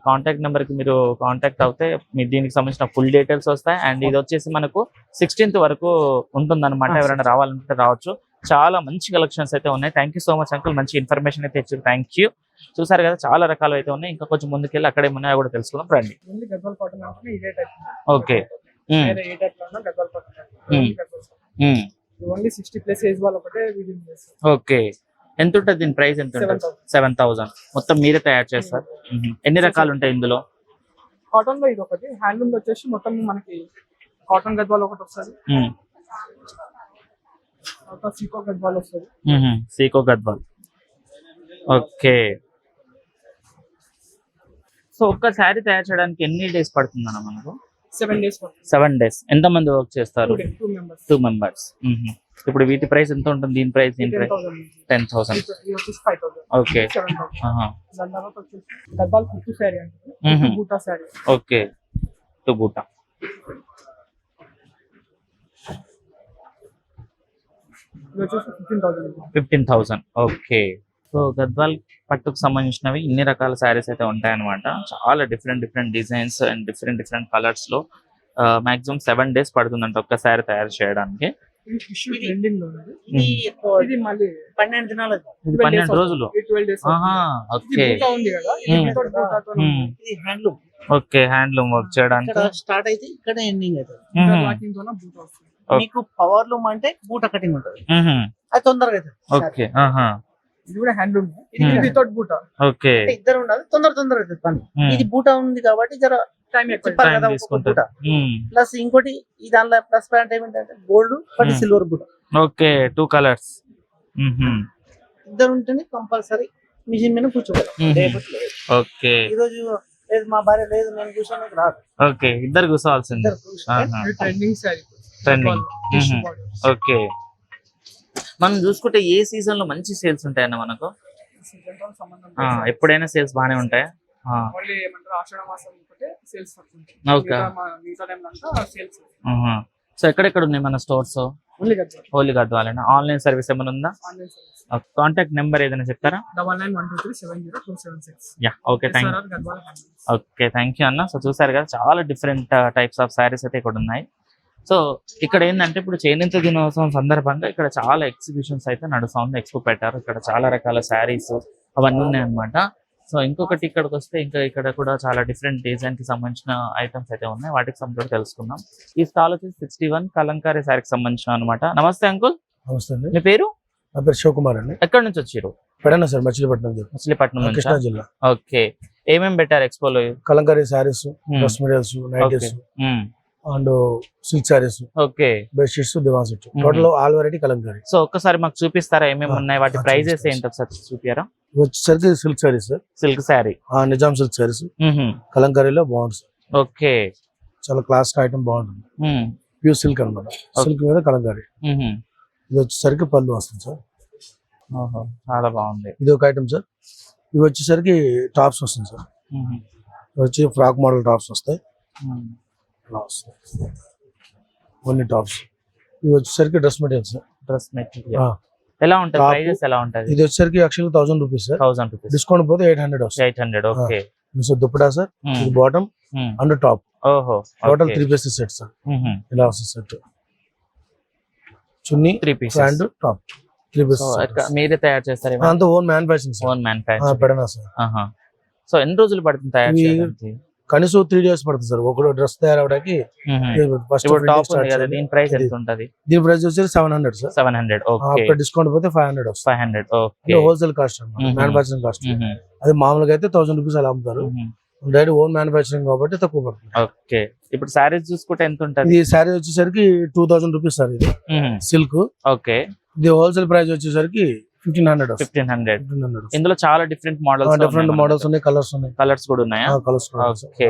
కాంటాక్ట్ నెంబర్ కి మీరు కాంటాక్ట్ అవుతే మీ దీనికి సంబంధించిన ఫుల్ డీటెయిల్స్ వస్తాయి. అండ్ ఇది వచ్చేసి మనకు 16th వరకు ఉంటుంది అనమాట. ఎవరైనా రావాలంటే రావచ్చు. చాలా మంచి కలెక్షన్స్ అయితే ఉన్నాయి. Thank you so much uncle, మంచి ఇన్ఫర్మేషన్ అయితే ఇచ్చారు. Thank you. చూసారు కదా, చాలా రకాలు అయితే ఉన్నాయి. ఇంకా కొంచెం ముందుకెళ్ళి అక్కడ ఏమున్నాయో కూడా తెలుసుకుందాం రండి. ఓకే. ఓకే. ఎంత ఉంటుంది దీని ప్రైస్ ఎంత ఉంటుంది? 7,000. మొత్తం మీరే తయారు చేస్తారు. ఎన్ని రకాలు ఉంటాయి ఇందులో? కాటన్ లో ఇది ఒకటి, హ్యాండ్లూమ్ లో వచ్చేసి మొత్తం మనకి కాటన్ గద్వాల్ ఒకటి వస్తుంది, సీకో గద్వాల్ వస్తుంది. సీకో గద్వాల్. ఓకే. సో ఒక్క శారీ తయారు చేయడానికి ఎన్ని డేస్ పడుతుందన్న మనకు? 7 days 7 days. ఎంత మంది వర్క్ చేస్తారు? 2 members. 2 members. ఇప్పుడు వీటి ప్రైస్ ఎంత ఉంటుంది? దీని ప్రైస్ 10,000. ఇది వచ్చేసి 5,000. ఓకే. 7,000. దాని తర్వాత వచ్చేసి గద్వాల్ కుట్టు శారీ అంటే బూటా శారీ. ఓకే. టు బూటా. ఇది వచ్చేసి 15,000. 15,000. ఓకే. సో గద్వాల్ పట్టుకు సంబంధించినవి ఇన్ని రకాల శారీస్ అయితే ఉంటాయన్నమాట. చాలా different designs and different colours లో మాక్సిమం 7 days పడుతుందంట ఒక్క శారీ తయారు చేయడానికి. ట్రెండింగ్ లో ఉంది. ఇది మళ్ళీ 12 దినాలు. ఇది 12 రోజులు. 12 days. ఓకే. బూటా ఉంది కదా, ఇది బూటాతో ఇది హ్యాండ్లూమ్. ఓకే. హ్యాండ్లూమ్ వర్క్ చేయడానికి స్టార్ట్ అయితే ఇక్కడ ఎండింగ్ అవుతుంది. లాకింగ్ తోన బూటా వస్తుంది. మీకు పవర్ లూమ్ అంటే బూట కటింగ్ ఉంటుంది, అది తొందరగా అవుతుంది. ఓకే. ఇది కూడా హ్యాండ్లూమ్, ఇది వితౌట్ బూటా. ఓకే. అంటే ఇద్దరు ఉండాలి, తొందరగా అవుతుంది పని. ఇది బూట ఉంది కాబట్టి జర టైం ఎక్కువ. చెప్పాలి కదా ఒక్కొక్క బూట. ప్లస్ ఇంకోటి ఈ దానిలో ప్లస్ పాయింట్ ఏమిటంటే గోల్డ్ బట్ సిల్వర్ బూట. ఓకే. 2 కలర్స్. ఇద్దరు ఉంటేనే కంపల్సరీ మిషన్ మీద కూర్చోవాలి. ఓకే. ఈ రోజు లేదు మా భార్య లేదు నేను కూర్చోడానికి రాదు. ఓకే. ఇద్దరు కూర్చోవాల్సింది. ఇద్దరు కూర్చోవాలి. ఇది ట్రెండింగ్ శారీ. ట్రెండింగ్. ఓకే. మనం చూసుకుంటే ఏ సీజన్ లో మంచి సేల్స్ ఉంటాయన్న మనకు? సీజన్ తో సంబంధం లేదు. ఎప్పుడైనా సేల్స్ బాగానే ఉంటాయా? ఓన్లీ ఏమంటారు ఆషాఢ మాసం ఒకటే సేల్స్ వస్తుంది. ఓకే. మిగతా టైం అంతా సేల్స్. సో ఎక్కడెక్కడ ఉన్నాయి మన స్టోర్స్? ఓన్లీ గద్వాల్. ఓన్లీ గద్వాలేనా? ఆన్లైన్ సర్వీస్ ఏమైనా ఉందా? Online service. కాంటాక్ట్ నెంబర్ ఏదైనా చెప్తారా? 9912370276. Yeah. Okay. Thank you. SRR Gadwal handlooms. Okay. Thank you అన్న. సో చూసారు కదా, చాలా డిఫరెంట్ టైప్స్ ఆఫ్ శారీస్ అయితే ఇక్కడ ఉన్నాయి. సో ఇక్కడ ఏంటంటే ఇప్పుడు చేనేత దినోత్సవం సందర్భంగా ఇక్కడ చాలా ఎగ్జిబిషన్స్ అయితే నడుస్తుంది. ఎక్స్పో పెట్టారు. ఇక్కడ చాలా రకాల శారీస్ అవన్నీ ఉన్నాయి అనమాట. సో ఇంకొకటి ఇక్కడికి వస్తే ఇక్కడ కూడా చాలా డిఫరెంట్ డిజైన్ కి సంబంధించిన ఐటమ్స్ అయితే ఉన్నాయి. వాటికి సంబంధించి తెలుసుకుందాం. ఈ స్టాల్ వచ్చేసి 61 కలంకారీ శారీకి సంబంధించిన అనమాట. నమస్తే అంకుల్. నమస్తే అండి. మీ పేరు? నా పేరు శివకుమార్ అండి. ఎక్కడి నుంచి వచ్చారు? పెడనా సార్, మచిలీపట్నం. మచిలీపట్నం నుంచి. కృష్ణా జిల్లా. ఓకే. ఏమేమి పెట్టారు ఎక్స్పోలో? Kalamkari saris, dress materials, nighties and silk saris, okay, bedsheets, divan set, total all variety Kalamkari. So ఒక్కసారి మాకు చూపిస్తారా ఏమేమి ఉన్నాయి? వాటి ప్రైజెస్ ఏంటో చూపియారా? వచ్చేసరికి silk saris sir. Silk sari, Nizam silk saris కలంకారీలో బాగుంటుంది సార్. ఓకే. చాలా క్లాస్ ఐటమ్ బాగుంటుంది. ప్యూర్ సిల్క్ అన్నమాట. సిల్క్ మీద కలంకారీ. ఇది వచ్చేసరికి పళ్ళు వస్తుంది సార్. చాలా బాగుంది. ఇది ఒక ఐటమ్ సార్. ఇవి వచ్చేసరికి టాప్స్ వస్తుంది సార్. వచ్చి ఫ్రాక్ మోడల్ టాప్స్ వస్తాయి. Only tops. ఇవి వచ్చేసరికి dress material sir. Dress material ఎలా ఉంటుంది? ప్రైజెస్ ఎలా ఉంటుంది? ఇది వచ్చేసరికి actual 1000 rupees sir. 1000 rupees. Discount పోతే 800 వస్తుంది. 800. ఓకే. So dupatta sir. ఇది బాటమ్ అండ్ టాప్. ఓహో. Total 3 pieces set sir. ఇలా వస్తుంది సెట్. చున్నీ, 3 పీసెస్, ప్యాంట్, టాప్, 3 పీసెస్. మీరే తయారు చేస్తారు? అంతా own manufacturing sir. Own manufacturing. Pedana sir. So ఎన్ని రోజులు పడుతుంది తయారు చేయడానికి? కనీసం 3 days పడుతుంది సార్. ఒక డ్రెస్ తయారవడానికి. ఫస్ట్ టాప్ ఉంది కదా, దీని ప్రైస్ ఎంత ఉంటుంది? దీని ప్రైస్ వచ్చేసి 700 సార్. 700. ఓకే. ఆఫ్టర్ డిస్కౌంట్ పోతే 500 వస్తుంది. 500. ఓకే. హోల్సేల్ కాస్ట్ అన్నమాట, మ్యానుఫ్యాక్చరింగ్ కాస్ట్. అది మామూలుగా అయితే 1000 రూపీస్ అలా అమ్ముతారు. డైరెక్ట్ ఓన్ మ్యానుఫ్యాక్చరింగ్ కాబట్టి తక్కువ పడుతుంది. ఓకే. ఇప్పుడు సారీస్ చూసుకుంటే ఎంత ఉంటుంది? ఇది సారీ వచ్చేసరికి 2000 రూపీస్ సార్. ఇది సిల్క్. ఓకే. ఇది హోల్సేల్ ప్రైస్ వచ్చేసరికి 1500. 1500. ఇందులో చాలా డిఫరెంట్ మోడల్స్, డిఫరెంట్ మోడల్స్ ఉన్నాయి, కలర్స్ ఉన్నాయి. కలర్స్ కూడా ఉన్నాయా? కలర్స్. ఓకే.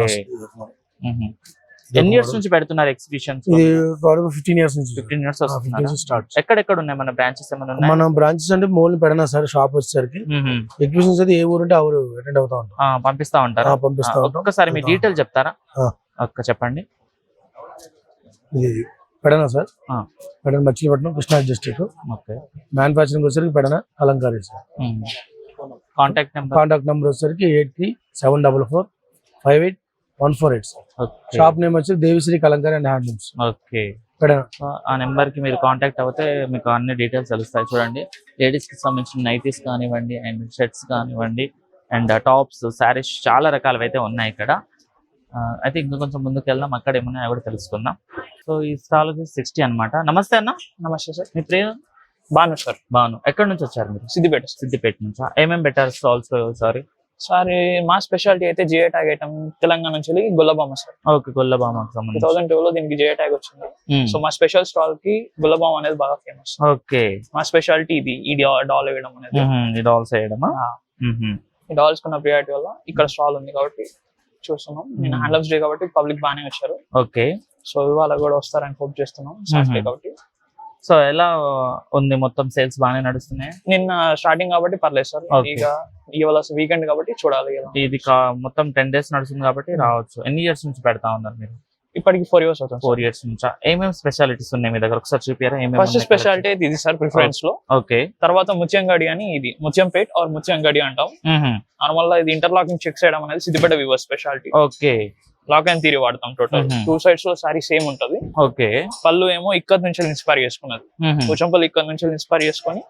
ఎన్ని ఇయర్స్ నుంచి పెడుతున్నారు ఎగ్జిబిషన్స్? ఇది 15 years నుంచి. 15 years వస్తున్నారు. స్టార్ట్. ఎక్కడెక్కడ ఉన్నాయి మన బ్రాంచెస్? ఏమైనా ఉన్నాయి? మన బ్రాంచెస్ అంటే మోల్ పెడనా సార్. షాప్ వచ్చేసరికి ఎగ్జిబిషన్స్ అయితే ఏ ఊరు ఉంటే ఆ ఊరు అటెండ్ అవుతా ఉంటాం. పంపిస్తా ఉంటారు. పంపిస్తా ఉంటాం. ఒక్కసారి మీ డీటెయిల్ చెప్తారా? చెప్పండి. ఇది Pedana sir. Pedana Machilipatnam, Krishna district. Okay. Manufacturing వచ్చేసరికి Pedana Kalamkari sir. Contact number వచ్చేసరికి 837458 సార్. షాప్ నేమ్ వచ్చి Devisri Kalamkari and handlooms. Okay. Pedana. ఆ నెంబర్ కి మీరు కాంటాక్ట్ అవుతే మీకు అన్ని డీటెయిల్స్ తెలుస్తాయి. చూడండి, లేడీస్ కి సంబంధించిన నైటీస్ కానివ్వండి, అండ్ షర్ట్స్ కానివ్వండి, అండ్ టాప్స్, శారీస్, చాలా రకాలు అయితే ఉన్నాయి ఇక్కడ. అయితే ఇంకా కొంచెం ముందుకు వెళ్దాం, అక్కడ ఏమన్నా కూడా తెలుసుకుందాం. సో ఈ స్టాల్ వచ్చి 60 అనమాట. నమస్తే అన్న. నమస్తే సార్. మీ పేరు? బాను సార్, బాను. ఎక్కడి నుంచి వచ్చారు మీరు? సిద్దిపేట. సిద్దిపేట నుంచా? ఏమేమి పెట్టారు స్టాల్స్? సారీ సార్ మా స్పెషాలిటీ అయితే జిఐ ట్యాగ్ ఐటమ్ తెలంగాణ నుంచి గొల్లబామ సార్. ఓకే, గొల్లబామకు సంబంధించి 2002 లో దీనికి జిఐ ట్యాగ్ వచ్చింది. సో మా స్పెషల్ స్టాల్ కి గొల్లబామ అనేది బాగా ఫేమస్. ఓకే, మా స్పెషాలిటీ ఇది ఈ డాల్ వేయడం అనేది. ఈ డాల్స్ వేయడమా? ఈ డాల్స్ కున్న ప్రియారిటీ వల్ల ఇక్కడ స్టాల్ ఉంది కాబట్టి చూస్తున్నాం. నేను హ్యాండ్లూమ్స్ డే కాబట్టి పబ్లిక్ బాగానే వచ్చారు. ఓకే, సో ఇవాళ కూడా వస్తారని హోప్ చేస్తున్నాం. సాటర్డే కాబట్టి. సో ఎలా ఉంది మొత్తం? సేల్స్ బాగానే నడుస్తున్నాయి? నిన్న స్టార్టింగ్ కాబట్టి పర్లేదు సార్. Okay. ఇక ఇవాళ వీకెండ్ కాబట్టి చూడాలి. ఇది మొత్తం 10 days నడుస్తుంది కాబట్టి రావచ్చు. ఎన్ని ఇయర్స్ నుంచి పెడతా ఉన్నారు మీరు? ఇప్పటికి 4 years అవుతుంది. 4 years నుంచా? ఏమేమి స్పెషాలిటీస్ ఉన్నాయి మీ దగ్గర? ఒకసారి చూపియారా? ఫస్ట్ స్పెషాలిటీ అయితే ఇది సార్ ప్రిఫరెన్స్ లో. ఓకే, తర్వాత ముత్యంగడి అని, ఇది ముత్యంపేట్ ఆర్ ముత్యంగడి అంటాం. నార్మల్ గా ఇది ఇంటర్లాకింగ్ చెక్ చేయడం అనేది Siddipet weaver speciality. Okay, lock and theory వాడతాం. టోటల్ 2 sides లో సారీ సేమ్ ఉంటది. ఓకే, పళ్ళు ఏమో ఇక్కడ నుంచి ఇన్స్పైర్ చేసుకున్నది. పోచంపల్లి ఇక్కడ నుంచి ఇన్స్పైర్ చేసుకొని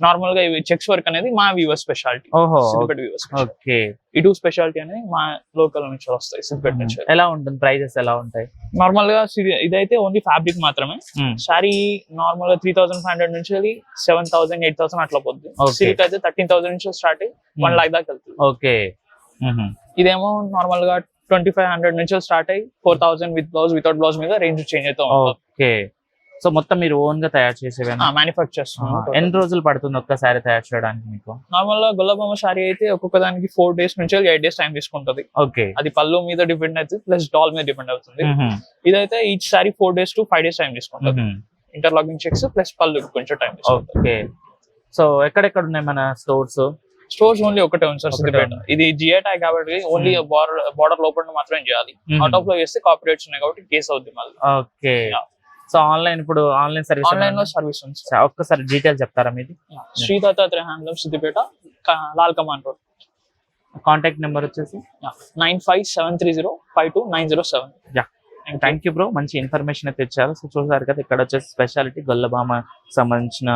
నార్మల్ గా ఇవి చెక్స్ వర్క్ అనేది మా weaver speciality. Siddipet weaver. Okay, ఈ 2 స్పెషాలిటీ అనేది మా లోకల్ నుంచి వస్తాయి సిద్దిపేట నుంచి. ఎలా ఉంటుంది? ప్రైజెస్ ఎలా ఉంటాయి? నార్మల్ గా ఇదైతే ఓన్లీ ఫ్యాబ్రిక్ మాత్రమే. సారీ నార్మల్ గా 3500 నుంచి 7000 8000 అట్లా పోతుంది. సిల్క్ అయితే 13000 నుంచి స్టార్ట్ అయ్యి 1 lakh దాకా వెళ్తుంది. ఓకే, ఇదేమో నార్మల్ గా 2500 నుంచి స్టార్ట్ అయ్యి 4000 విత్ బ్లౌజ్ వితౌట్ బ్లౌజ్ మీద రేంజ్ చేంజ్ అవుతా ఉంటుంది. ఓకే, సో మొత్తం మీరు ఓన్ గా తయారు చేసేవేనా? మ్యానుఫ్యాక్చర్ చేస్తున్నాం. ఎన్ని రోజులు పడుతుంది ఒక్కసారి తయారు చేయడానికి మీకు? నార్మల్ గా గులాబమ్మ సారీ అయితే ఒక్కొక్క దానికి 4 days నుంచి 8 days టైం తీసుకుంటది. ఓకే, అది పళ్ళు మీద డిపెండ్ అవుతుంది ప్లస్ డాల్ మీద డిపెండ్ అవుతుంది. ఇదైతే each sorry 4 days to 5 days time తీసుకుంటది. ఇంటర్లాకింగ్ చెక్స్ ప్లస్ పళ్ళు కొంచెం టైం తీసుకుంటది. ఓకే, సో ఎక్కడెక్కడ ఉన్నాయి మన స్టోర్స్? స్టోర్స్ ఓన్లీ ఒకటే ఉంది సార్ సిద్దిపేట. ఇది జిఐ ట్యాగ్ కాబట్టి ఓన్లీ బార్డర్ లోపల మాత్రమే చేయాలి. అవుట్ ఆఫ్ లో చేస్తే కాపీరైట్స్ ఉన్నాయి కాబట్టి కేసు అవుతుంది మళ్ళీ. ఓకే, సో ఇప్పుడు ఆన్లైన్ సర్వీస్? ఆన్లైన్ లో సర్వీస్ ఉంది. ఒక్కసారి డీటెయిల్ చెప్తారా మీది? శ్రీ దత్తాత్రేయ హ్యాండ్లూమ్ సిద్దిపేట, లాల్ కమాన్ రోడ్. కాంటాక్ట్ నెంబర్ వచ్చేసి 9573052907. థ్యాంక్ యూ బ్రో, మంచి ఇన్ఫర్మేషన్ అయితే ఇచ్చారు. సో చూసారు కదా, ఇక్కడ వచ్చేసి స్పెషాలిటీ గొల్లబామ సంబంధించిన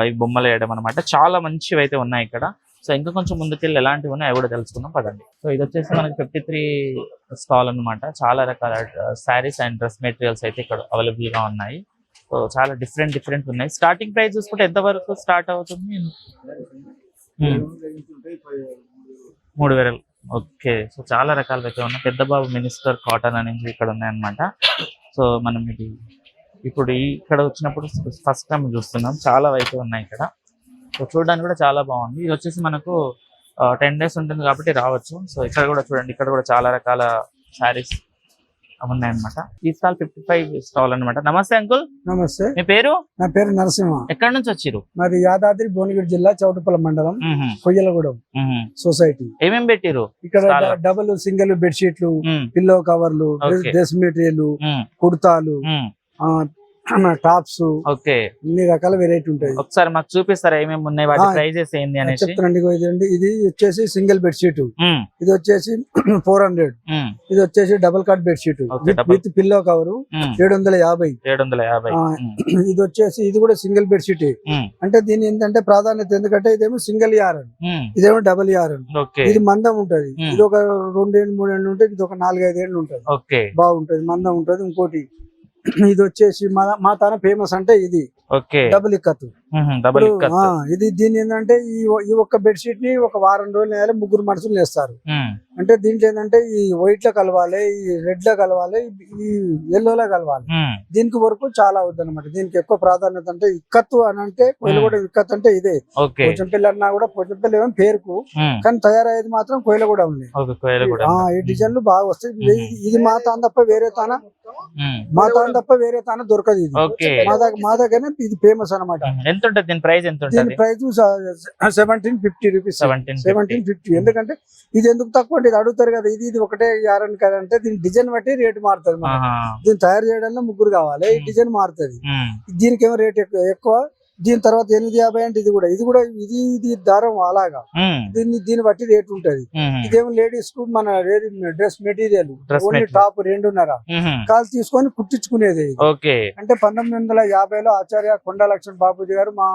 ఈ బొమ్మలు వేయడం అనమాట. చాలా మంచివి అయితే ఉన్నాయి ఇక్కడ. సో ఇంకా కొంచెం ముందుకెళ్ళి ఎలాంటివి ఉన్నాయి అవి కూడా తెలుసుకుందాం పదండి. సో ఇది వచ్చేసి మనకి 53 స్టాల్ అనమాట. చాలా రకాల శారీస్ అండ్ డ్రెస్ మెటీరియల్స్ అయితే ఇక్కడ అవైలబుల్ గా ఉన్నాయి. సో చాలా డిఫరెంట్ ఉన్నాయి. స్టార్టింగ్ ప్రైస్ చూసుకుంటే ఎంత వరకు స్టార్ట్ అవుతుంది? 3000. ఓకే, సో చాలా రకాలు అయితే ఉన్నాయి. పెద్దబాబు మినిస్టర్ కాటన్ అనేది ఇక్కడ ఉన్నాయన్నమాట. సో మనం ఇది ఇప్పుడు ఇక్కడ వచ్చినప్పుడు ఫస్ట్ టైం చూస్తున్నాం. చాలా అయితే ఉన్నాయి ఇక్కడ. సో చూడడానికి కూడా చాలా బాగుంది. ఇది వచ్చేసి మనకు 10 days ఉంటుంది కాబట్టి రావచ్చు. సో ఇక్కడ కూడా చూడండి, ఇక్కడ కూడా చాలా రకాల శారీస్ ఉన్నాయన్నమాట. ఈ స్టాల్ 55 స్టాల్ అనమాట. నమస్తే అంకుల్. నమస్తే. మీ పేరు? నా పేరు నరసింహ. ఎక్కడి నుంచి వచ్చారు? మరి యాదాద్రి భువనగిరి జిల్లా చౌటుపల్లి మండలం కొయ్యలగూడెం సొసైటీ. ఏమేమి పెట్టిరు ఇక్కడ? డబుల్ సింగిల్ బెడ్షీట్లు, పిల్లో కవర్లు, డ్రెస్ మెటీరియల్, కుర్తాలు, టాప్స్, ఓకే, అన్ని రకాల వెరైటీ ఉంటాయి. ఒకసారి మాకు చూపిస్తారా ఏమేమి ఉన్నాయి, వాటి ప్రైజెస్ ఏంది అనేసి? చెప్తానండి. ఇది వచ్చేసి సింగిల్ బెడ్షీట్, ఇది వచ్చేసి 400, ఇది వచ్చేసి double cot bedsheet with pillow cover 750. ఇది వచ్చేసి ఇది కూడా సింగిల్ బెడ్షీట్. అంటే దీని ఏంటంటే ప్రాధాన్యత, ఎందుకంటే ఇదేమో సింగిల్ యారన్, ఇదేమో డబుల్ యారన్. ఇది మందం ఉంటది. ఇది ఒక 2 ఏళ్ళు 3 ఏళ్ళు ఉంటుంది, ఇది ఒక 4-5 ఏళ్ళు ఉంటుంది. బాగుంటది, మందం ఉంటది. ఇంకోటి ఇది వచ్చేసి మా తన ఫేమస్ అంటే ఇది డబుల్ ఇక్కత్తు. ఇది దీని ఏంటంటే ఈ ఒక్క బెడ్షీట్ ని ఒక వారం రోజులు వేయాలి, 3 మనుషులు వేస్తారు. అంటే దీంట్లో ఏంటంటే ఈ వైట్ లో కలవాలి, ఈ రెడ్ లో కలవాలి, ఈ ఎల్లో లో కలవాలి. దీనికి వరకు చాలా అవుద్ది అనమాట. దీనికి ఎక్కువ ప్రాధాన్యత అంటే ఇక్కత్తు అని అంటే కోయిలగూడ ఇక్కత్తు అంటే ఇదే. పోచంపల్లి అన్నా కూడా పోచంపల్లి ఏమో పేరుకు, కానీ తయారయ్యేది మాత్రం కోయిలగూడ ఉంది. ఈ డిజైన్లు బాగా వస్తాయి. ఇది మా తాను తప్ప వేరే తాన దొరకదు. ఇది మా దగ్గర ఇది ఫేమస్ అనమాట. ఎంత ఉంటుంది దీని ప్రైస్? ఎంత ఉంటుంది? దీని ప్రైస్ 1750 రూపీస్. 1750. ఎందుకంటే ఇది ఎందుకు తక్కువ అంటే ఇది అడుగుతారు కదా, ఇది ఒకటే యారన్ కదా అంటే దీని డిజైన్ బట్టి రేటు మారుతుంది. దీన్ని తయారు చేయడంలో 3 కావాలి, ఈ డిజైన్ మారుతుంది. దీనికి ఏమో రేట్ ఎక్కువ. దీని తర్వాత 850 అంటే ఇది కూడా ఇది దారం అలాగా. దీన్ని బట్టి రేట్ ఉంటది. ఇదేమో లేడీస్ కు మన డ్రెస్ మెటీరియల్ ఓన్లీ టాప్ 2.5 కాలు తీసుకొని కుట్టించుకునేది. అంటే 1950లో ఆచార్య కొండ లక్ష్మణ్ బాబూజీ గారు మా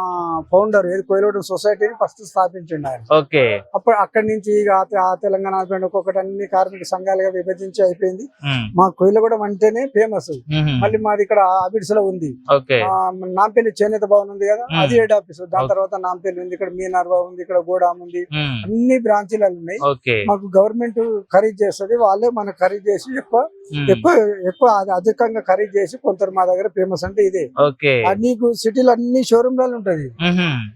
ఫౌండర్ కోయిలగూడెం సొసైటీని ఫస్ట్ స్థాపించండి ఆయన. అప్పుడు అక్కడి నుంచి ఆ తెలంగాణ ఒక్కొక్కటి అన్ని కార్మిక సంఘాలుగా విభజించి అయిపోయింది. మా కోయిలగూడెం అంటేనే ఫేమస్. మళ్ళీ మాది ఇక్కడ అబిడ్స్ లో ఉంది, నాంపల్లి చేనేత భవన్ ఉంది కదా, అది హెడ్ ఆఫీస్. దాని తర్వాత నాంపల్లి ఉంది, ఇక్కడ మీనార్వా ఉంది, ఇక్కడ గోడాం ఉంది, అన్ని బ్రాంచీలు ఉన్నాయి. మాకు గవర్నమెంట్ ఖరీదు చేస్తుంది, వాళ్ళే మనకు ఖరీదు చేసి ఎక్కువ అధికంగా ఖరీదు చేసి కొంత మా దగ్గర ఫేమస్ అంటే ఇదే. నీకు సిటీలో అన్ని షోరూమ్లలో ఉంటది,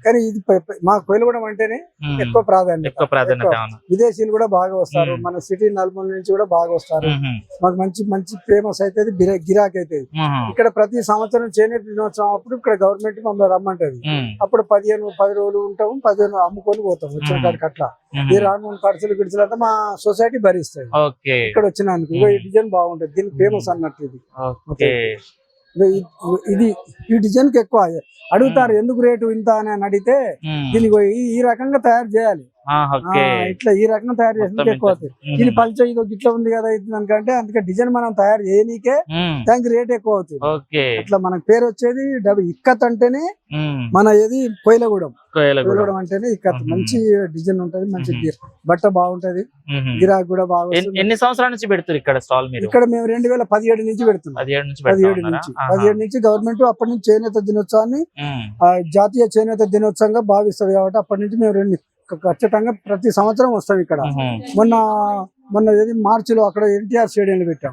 కానీ ఇది మా కోయిలగూడెం అంటేనే ఎక్కువ ప్రాధాన్యత. విదేశీయులు కూడా బాగా వస్తారు, మన సిటీ నలుమూల నుంచి కూడా బాగా వస్తారు. మాకు మంచి మంచి ఫేమస్ అయితే గిరాకీ అయితే. ఇక్కడ ప్రతి సంవత్సరం చేనేత దినోత్సవం అప్పుడు ఇక్కడ గవర్నమెంట్ మమ్మల్ని రమ్మంటది. అప్పుడు 10 రోజులు ఉంటాము, 15 అమ్ముకొని పోతాం వచ్చిన కాడికి. అట్లా ఈ రాను ఖర్చులు గిడ్చులు అంతా మా సొసైటీ భరిస్తుంది. ఇక్కడ వచ్చినందుకు ఈ డిజైన్ బాగుంటది, దీనికి ఫేమస్ అన్నట్టు. ఇది ఈ డిజైన్ కి ఎక్కువ అడుగుతారు, ఎందుకు రేటు ఇంత అని అడిగితే దీనికి ఈ రకంగా తయారు చేయాలి, ఇట్లా ఈ రకంగా తయారు చేసినందుకు ఎక్కువ అవుతుంది. ఇది పల్చ ఇదో గిట్లా ఉంది కదా దానికంటే, అందుకే డిజైన్ మనం తయారు చేయనీకే దానికి రేట్ ఎక్కువ అవుతుంది. అట్లా మనకు పేరు వచ్చేది ఇక్కత్ అంటేనే మన ఏది కోయిలగూడెం అంటేనే ఇక్కత్. మంచి డిజైన్ ఉంటది, మంచి బట్ట బాగుంటది, గిరాకీ కూడా బాగా. ఎన్ని సంవత్సరాల నుంచి పెడుతున్నారు ఇక్కడ స్టాల్ మీరు? ఇక్కడ మేము 2017 నుంచి పెడుతున్నాం. 17 నుంచి గవర్నమెంట్ అప్పటి నుంచి చేనేత దినోత్సవాన్ని జాతీయ చేనేత దినోత్సవంగా భావిస్తుంది కాబట్టి అప్పటి నుంచి మేము ఖచ్చితంగా ప్రతి సంవత్సరం వస్తాం ఇక్కడ. మొన్న మార్చిలో అక్కడ ఎన్టీఆర్ స్టేడియంలో పెట్టాం,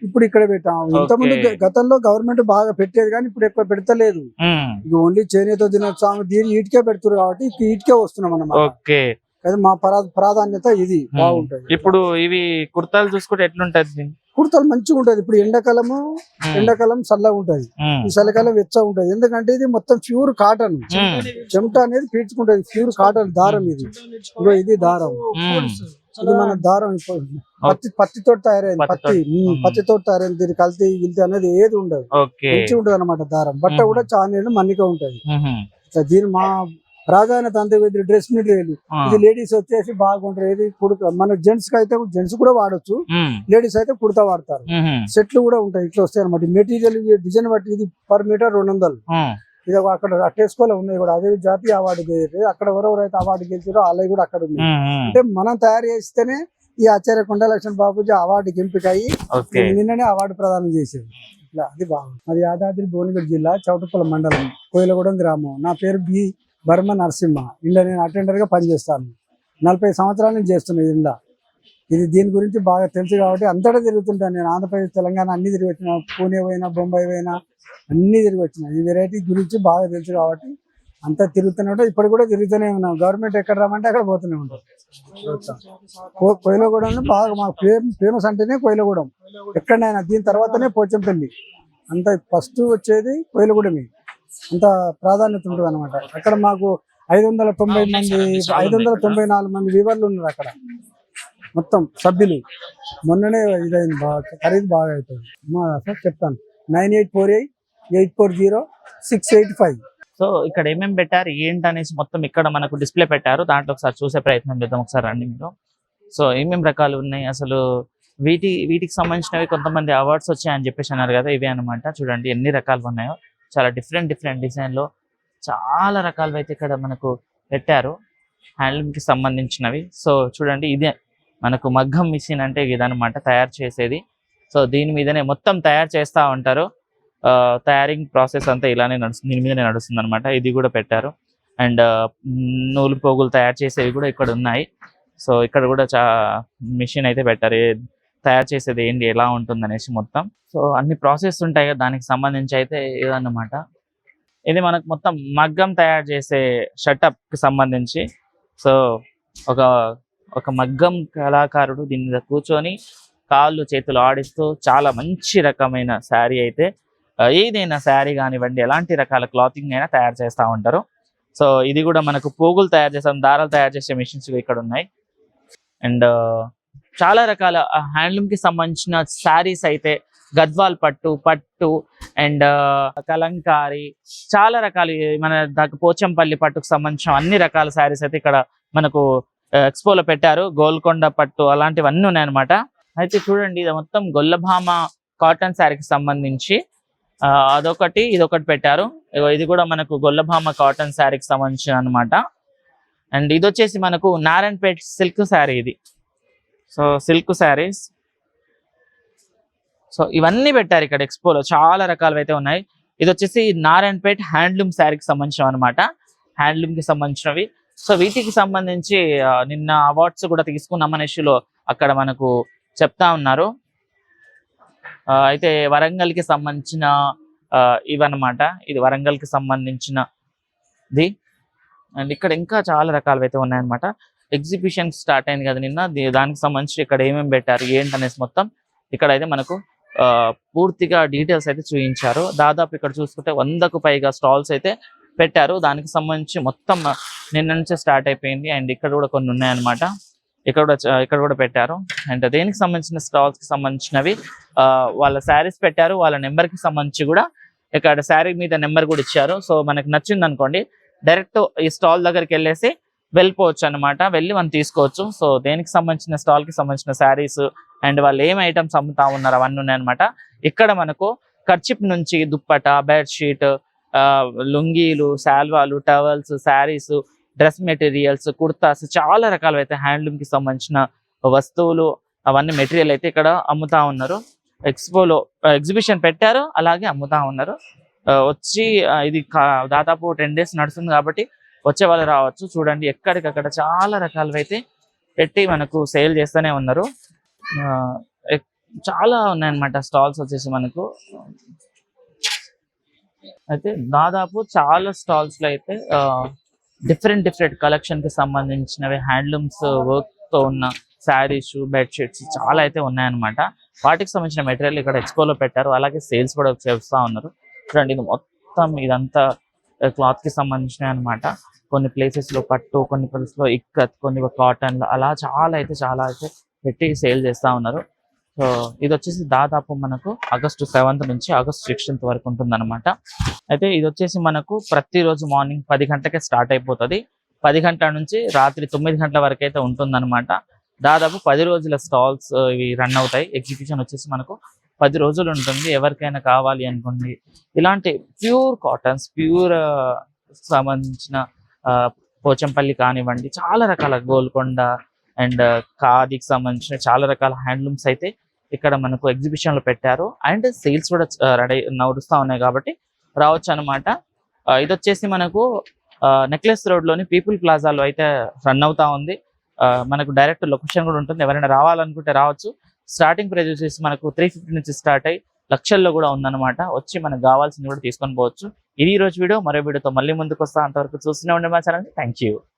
ఇప్పుడు ఇక్కడ పెట్టాం. ఇంతకుముందు గతంలో గవర్నమెంట్ బాగా పెట్టేది కానీ ఇప్పుడు ఎక్కువ పెడతలేదు. ఇది ఓన్లీ చేనేత దినోత్సవం వీటికే పెడుతున్నారు కాబట్టి వీటికే వస్తున్నాం అన్నమాట. మా ప్రాధాన్యత ఇది బాగుంటది. ఇప్పుడు ఇవి కుర్తాలు చూసుకుంటే ఎట్లుంటది? కుర్తాలు మంచిగా ఉంటది. ఇప్పుడు ఎండాకాలం చల్లగా ఉంటది, ఈ చలికాలం వెచ్చగా ఉంటది. ఎందుకంటే ఇది మొత్తం ప్యూర్ కాటన్, చెమట అనేది పీల్చుకుంటది, ప్యూర్ కాటన్ దారం. ఇది దారం, ఇది మన దారం పత్తితో తయారైంది. పత్తితో తయారైంది. దీని కల్తీ గిల్తీ అనేది ఏది ఉండదు, మంచిగా ఉంటది అన్నమాట దారం. బట్ట కూడా చాలా మన్నిక ఉంటది. దీని మా ప్రాధాన్యత అంతే. డ్రెస్ మెటీరియల్ ఇది లేడీస్ వచ్చేసి బాగుంటారు. ఏది కుడతా, మన జెంట్స్ కి అయితే జెంట్స్ కూడా వాడచ్చు, లేడీస్ అయితే కుడతా వాడతారు. సెట్లు కూడా ఉంటాయి, ఇట్లా వస్తాయి అనమాట. మెటీరియల్ డిజైన్ బట్టి ఇది పర్ మీటర్ 200. ఇది అక్కడ టెస్కోలో ఉన్నాయి కూడా, అదే జాతీయ అవార్డు గెలిచారు. అక్కడ ఎవరెవరైతే అవార్డు గెలిచారో అలాగే కూడా అక్కడ ఉన్నాయి. అంటే మనం తయారు చేస్తేనే ఈ ఆచార్య కొండ లక్ష్మణ్ బాబుజీ అవార్డుకి ఎంపిక అయ్యి నిన్ననే అవార్డు ప్రదానం చేశారు. ఇట్లా అది బాగుంది. అది యాదాద్రి భువనగిరి జిల్లా చౌటుప్పల మండలం, కోయిలగూడెం గ్రామం. నా పేరు బి బర్మ నరసింహ. ఇలా నేను అటెండర్ గా పనిచేస్తాను. 40 సంవత్సరాల నుంచి చేస్తున్నా ఇలా. ఇది దీని గురించి బాగా తెలుసు కాబట్టి అంతటా తిరుగుతుంటాను నేను. ఆంధ్రప్రదేశ్, తెలంగాణ అన్ని తిరిగి వచ్చిన, పూణే పోయినా, బొంబాయి పోయినా అన్ని తిరిగి వచ్చిన. ఈ వెరైటీ గురించి బాగా తెలుసు కాబట్టి అంతా తిరుగుతూనే ఉంటాం. ఇప్పుడు కూడా తిరుగుతూనే ఉన్నాం. గవర్నమెంట్ ఎక్కడ రమ్మంటే అక్కడ పోతూనే ఉంటాం. కోయిలగూడెంలో బాగా మాకు ఫేమస్ అంటేనే కోయిలగూడెం. ఎక్కడైనా దీని తర్వాతనే పోచంపల్లి. అంత ఫస్ట్ వచ్చేది కోయిలగూడెమే. అంత ప్రాధాన్యత ఉంటుంది అనమాట. అక్కడ మాకు 594 మంది వీవర్లు ఉన్నారు అక్కడ మొత్తం సభ్యులు. మొన్ననే ఇదైంది, ఖరీదు బాగా అవుతుంది. సార్ చెప్తాను, 9848840685. సో ఇక్కడ ఏమేమి పెట్టారు ఏంటి అనేసి మొత్తం ఇక్కడ మనకు డిస్ప్లే పెట్టారు. దాంట్లో ఒకసారి చూసే ప్రయత్నం చేద్దాం. ఒకసారి రండి మీరు. సో ఏమేమి రకాలు ఉన్నాయి అసలు, వీటికి సంబంధించినవి కొంతమంది అవార్డ్స్ వచ్చాయని చెప్పేసి అన్నారు కదా, ఇవే అనమాట. చూడండి ఎన్ని రకాలు ఉన్నాయో, చాలా డిఫరెంట్ డిజైన్ లో చాలా రకాలు అయితే ఇక్కడ మనకు పెట్టారు, హ్యాండ్లూమ్ కి సంబంధించినవి. సో చూడండి, ఇదే మనకు మగ్గం మిషన్ అంటే ఇదనమాట తయారు చేసేది. సో దీని మీదనే మొత్తం తయారు చేస్తూ ఉంటారు. తయారింగ్ ప్రాసెస్ అంతా ఇలానే నడుస్తుంది, దీని మీదనే నడుస్తుంది అనమాట. ఇది కూడా పెట్టారు. అండ్ నూలు పోగులు తయారు చేసేవి కూడా ఇక్కడ ఉన్నాయి. సో ఇక్కడ కూడా మిషన్ అయితే పెట్టారు, తయారు చేసేది ఏంటి, ఎలా ఉంటుంది అనేసి మొత్తం. సో అన్ని ప్రాసెస్ ఉంటాయి కదా, దానికి సంబంధించి అయితే ఇదన్నమాట. ఇది మనకు మొత్తం మగ్గం తయారు చేసే షటప్ కి సంబంధించి. సో ఒక మగ్గం కళాకారుడు దీని మీద కూర్చొని కాళ్ళు చేతులు ఆడిస్తూ చాలా మంచి రకమైన శారీ అయితే, ఏదైనా శారీ కానివ్వండి, ఎలాంటి రకాల క్లాతింగ్ అయినా తయారు చేస్తూ ఉంటారు. సో ఇది కూడా మనకు పోగులు తయారు చేస్తాం, దారాలు తయారు చేసే మిషన్స్ ఇక్కడ ఉన్నాయి. అండ్ చాలా రకాల హ్యాండ్లూమ్ కి సంబంధించిన శారీస్ అయితే, గద్వాల్ పట్టు అండ్ కలంకారీ, చాలా రకాలు, మన పోచంపల్లి పట్టుకు సంబంధించిన అన్ని రకాల శారీస్ అయితే ఇక్కడ మనకు ఎక్స్పోలో పెట్టారు. గోల్కొండ పట్టు అలాంటివన్నీ ఉన్నాయన్నమాట. అయితే చూడండి, ఇది మొత్తం గొల్లభామ కాటన్ శారీకి సంబంధించి అదొకటి ఇదొకటి పెట్టారు. ఇది కూడా మనకు గొల్లభామ కాటన్ శారీకి సంబంధించిన అనమాట. అండ్ ఇది వచ్చేసి మనకు నారాయణపేట్ సిల్క్ శారీ. ఇది సో సిల్క్ శారీస్. సో ఇవన్నీ పెట్టారు ఇక్కడ ఎక్స్పోలో, చాలా రకాలు అయితే ఉన్నాయి. ఇది వచ్చేసి నారాయణపేట్ హ్యాండ్లూమ్ శారీకి సంబంధించిన అనమాట, హ్యాండ్లూమ్ కి సంబంధించినవి. సో వీటికి సంబంధించి నిన్న అవార్డ్స్ కూడా తీసుకున్నాం అనేసిలో అక్కడ మనకు చెప్తా ఉన్నారు. అయితే వరంగల్ కి సంబంధించిన ఇవన్నమాట, ఇది వరంగల్ కి సంబంధించినది. అండ్ ఇక్కడ ఇంకా చాలా రకాలు అయితే ఉన్నాయన్నమాట. ఎగ్జిబిషన్ స్టార్ట్ అయింది కదా నిన్న, దానికి సంబంధించి ఇక్కడ ఏమేమి పెట్టారు ఏంటనేసి మొత్తం ఇక్కడ అయితే మనకు పూర్తిగా డీటెయిల్స్ అయితే చూపించారు. దాదాపు ఇక్కడ చూసుకుంటే 100కు పైగా స్టాల్స్ అయితే పెట్టారు. దానికి సంబంధించి మొత్తం నిన్న నుంచే స్టార్ట్ అయిపోయింది. అండ్ ఇక్కడ కూడా కొన్ని ఉన్నాయన్నమాట, ఇక్కడ కూడా పెట్టారు. అండ్ దేనికి సంబంధించిన స్టాల్స్ కి సంబంధించినవి వాళ్ళ శారీస్ పెట్టారు. వాళ్ళ నెంబర్ కి సంబంధించి కూడా ఇక్కడ శారీ మీద నెంబర్ కూడా ఇచ్చారు. సో మనకు నచ్చింది అనుకోండి డైరెక్ట్ ఈ స్టాల్ దగ్గరికి వెళ్ళేసి వెళ్ళిపోవచ్చు అనమాట, వెళ్ళి మనం తీసుకోవచ్చు. సో దేనికి సంబంధించిన స్టాల్ కి సంబంధించిన శారీస్ అండ్ వాళ్ళు ఏం ఐటమ్స్ అమ్ముతా ఉన్నారు అవన్నీ ఉన్నాయన్నమాట. ఇక్కడ మనకు కర్చిప్ నుంచి దుప్పట, బెడ్షీట్, లుంగీలు, శాల్వాలు, towels, saris, dress materials, kurtas, చాలా రకాలు అయితే హ్యాండ్లూమ్ కి సంబంధించిన వస్తువులు అవన్నీ మెటీరియల్ అయితే ఇక్కడ అమ్ముతా ఉన్నారు. ఎక్స్పోలో ఎగ్జిబిషన్ పెట్టారు, అలాగే అమ్ముతా ఉన్నారు. వచ్చి ఇది దాదాపు 10 days నడుస్తుంది కాబట్టి వచ్చే వాళ్ళు రావచ్చు. చూడండి ఎక్కడికక్కడ చాలా రకాలు అయితే పెట్టి మనకు సేల్ చేస్తూనే ఉన్నారు. చాలా ఉన్నాయన్నమాట స్టాల్స్ వచ్చేసి మనకు. అయితే దాదాపు చాలా స్టాల్స్ లో అయితే డిఫరెంట్ కలెక్షన్ కి సంబంధించినవి హ్యాండ్లూమ్స్ వర్క్ తో ఉన్న శారీస్, బెడ్షీట్స్ చాలా అయితే ఉన్నాయన్నమాట. వాటికి సంబంధించిన మెటీరియల్ ఇక్కడ ఎక్స్పోలో పెట్టారు, అలాగే సేల్స్ కూడా చేస్తూ ఉన్నారు. చూడండి ఇది మొత్తం ఇదంతా క్లాత్ కి సంబంధించినవి అనమాట. కొన్ని ప్లేసెస్ లో పట్టు, కొన్ని ప్లేసెస్ లో ఇక్కత్, కొన్ని కాటన్, అలా చాలా అయితే పెట్టి సేల్ చేస్తా ఉన్నారు. సో ఇది వచ్చేసి దాదాపు మనకు ఆగస్టు 7th నుంచి ఆగస్టు 16th వరకు ఉంటుంది అనమాట. అయితే ఇది వచ్చేసి మనకు ప్రతిరోజు మార్నింగ్ 10 గంటలకే స్టార్ట్ అయిపోతుంది. 10 గంటల నుంచి రాత్రి 9 గంటల వరకు అయితే ఉంటుంది అనమాట. దాదాపు 10 రోజుల స్టాల్స్ ఇవి రన్ అవుతాయి. ఎగ్జిబిషన్ వచ్చేసి మనకు 10 రోజులు ఉంటుంది. ఎవరికైనా కావాలి అనుకోండి ఇలాంటి ప్యూర్ కాటన్స్, ప్యూర్ సంబంధించిన పోచంపల్లి కానివ్వండి, చాలా రకాల గోల్కొండ అండ్ ఖాదీకి సంబంధించిన చాలా రకాల హ్యాండ్లూమ్స్ అయితే ఇక్కడ మనకు ఎగ్జిబిషన్ లో పెట్టారు. అండ్ సేల్స్ కూడా రెడీ నడుస్తూ ఉన్నాయి కాబట్టి రావచ్చు అనమాట. ఇది వచ్చేసి మనకు నెక్లెస్ రోడ్ లోని పీపుల్ ప్లాజాలో అయితే రన్ అవుతా ఉంది. మనకు డైరెక్ట్ లొకేషన్ కూడా ఉంటుంది, ఎవరైనా రావాలనుకుంటే రావచ్చు. స్టార్టింగ్ ప్రైస్ వచ్చేసి మనకు 350 నుంచి స్టార్ట్ అయ్యి లక్షల్లో కూడా ఉందన్నమాట. వచ్చి మనకు కావాల్సింది కూడా తీసుకొని పోవచ్చు. ఇది ఈ రోజు వీడియో. మరో వీడియోతో మళ్ళీ ముందుకు వస్తా. అంతవరకు చూస్తూనే ఉండే మా ఛానల్. Thank you.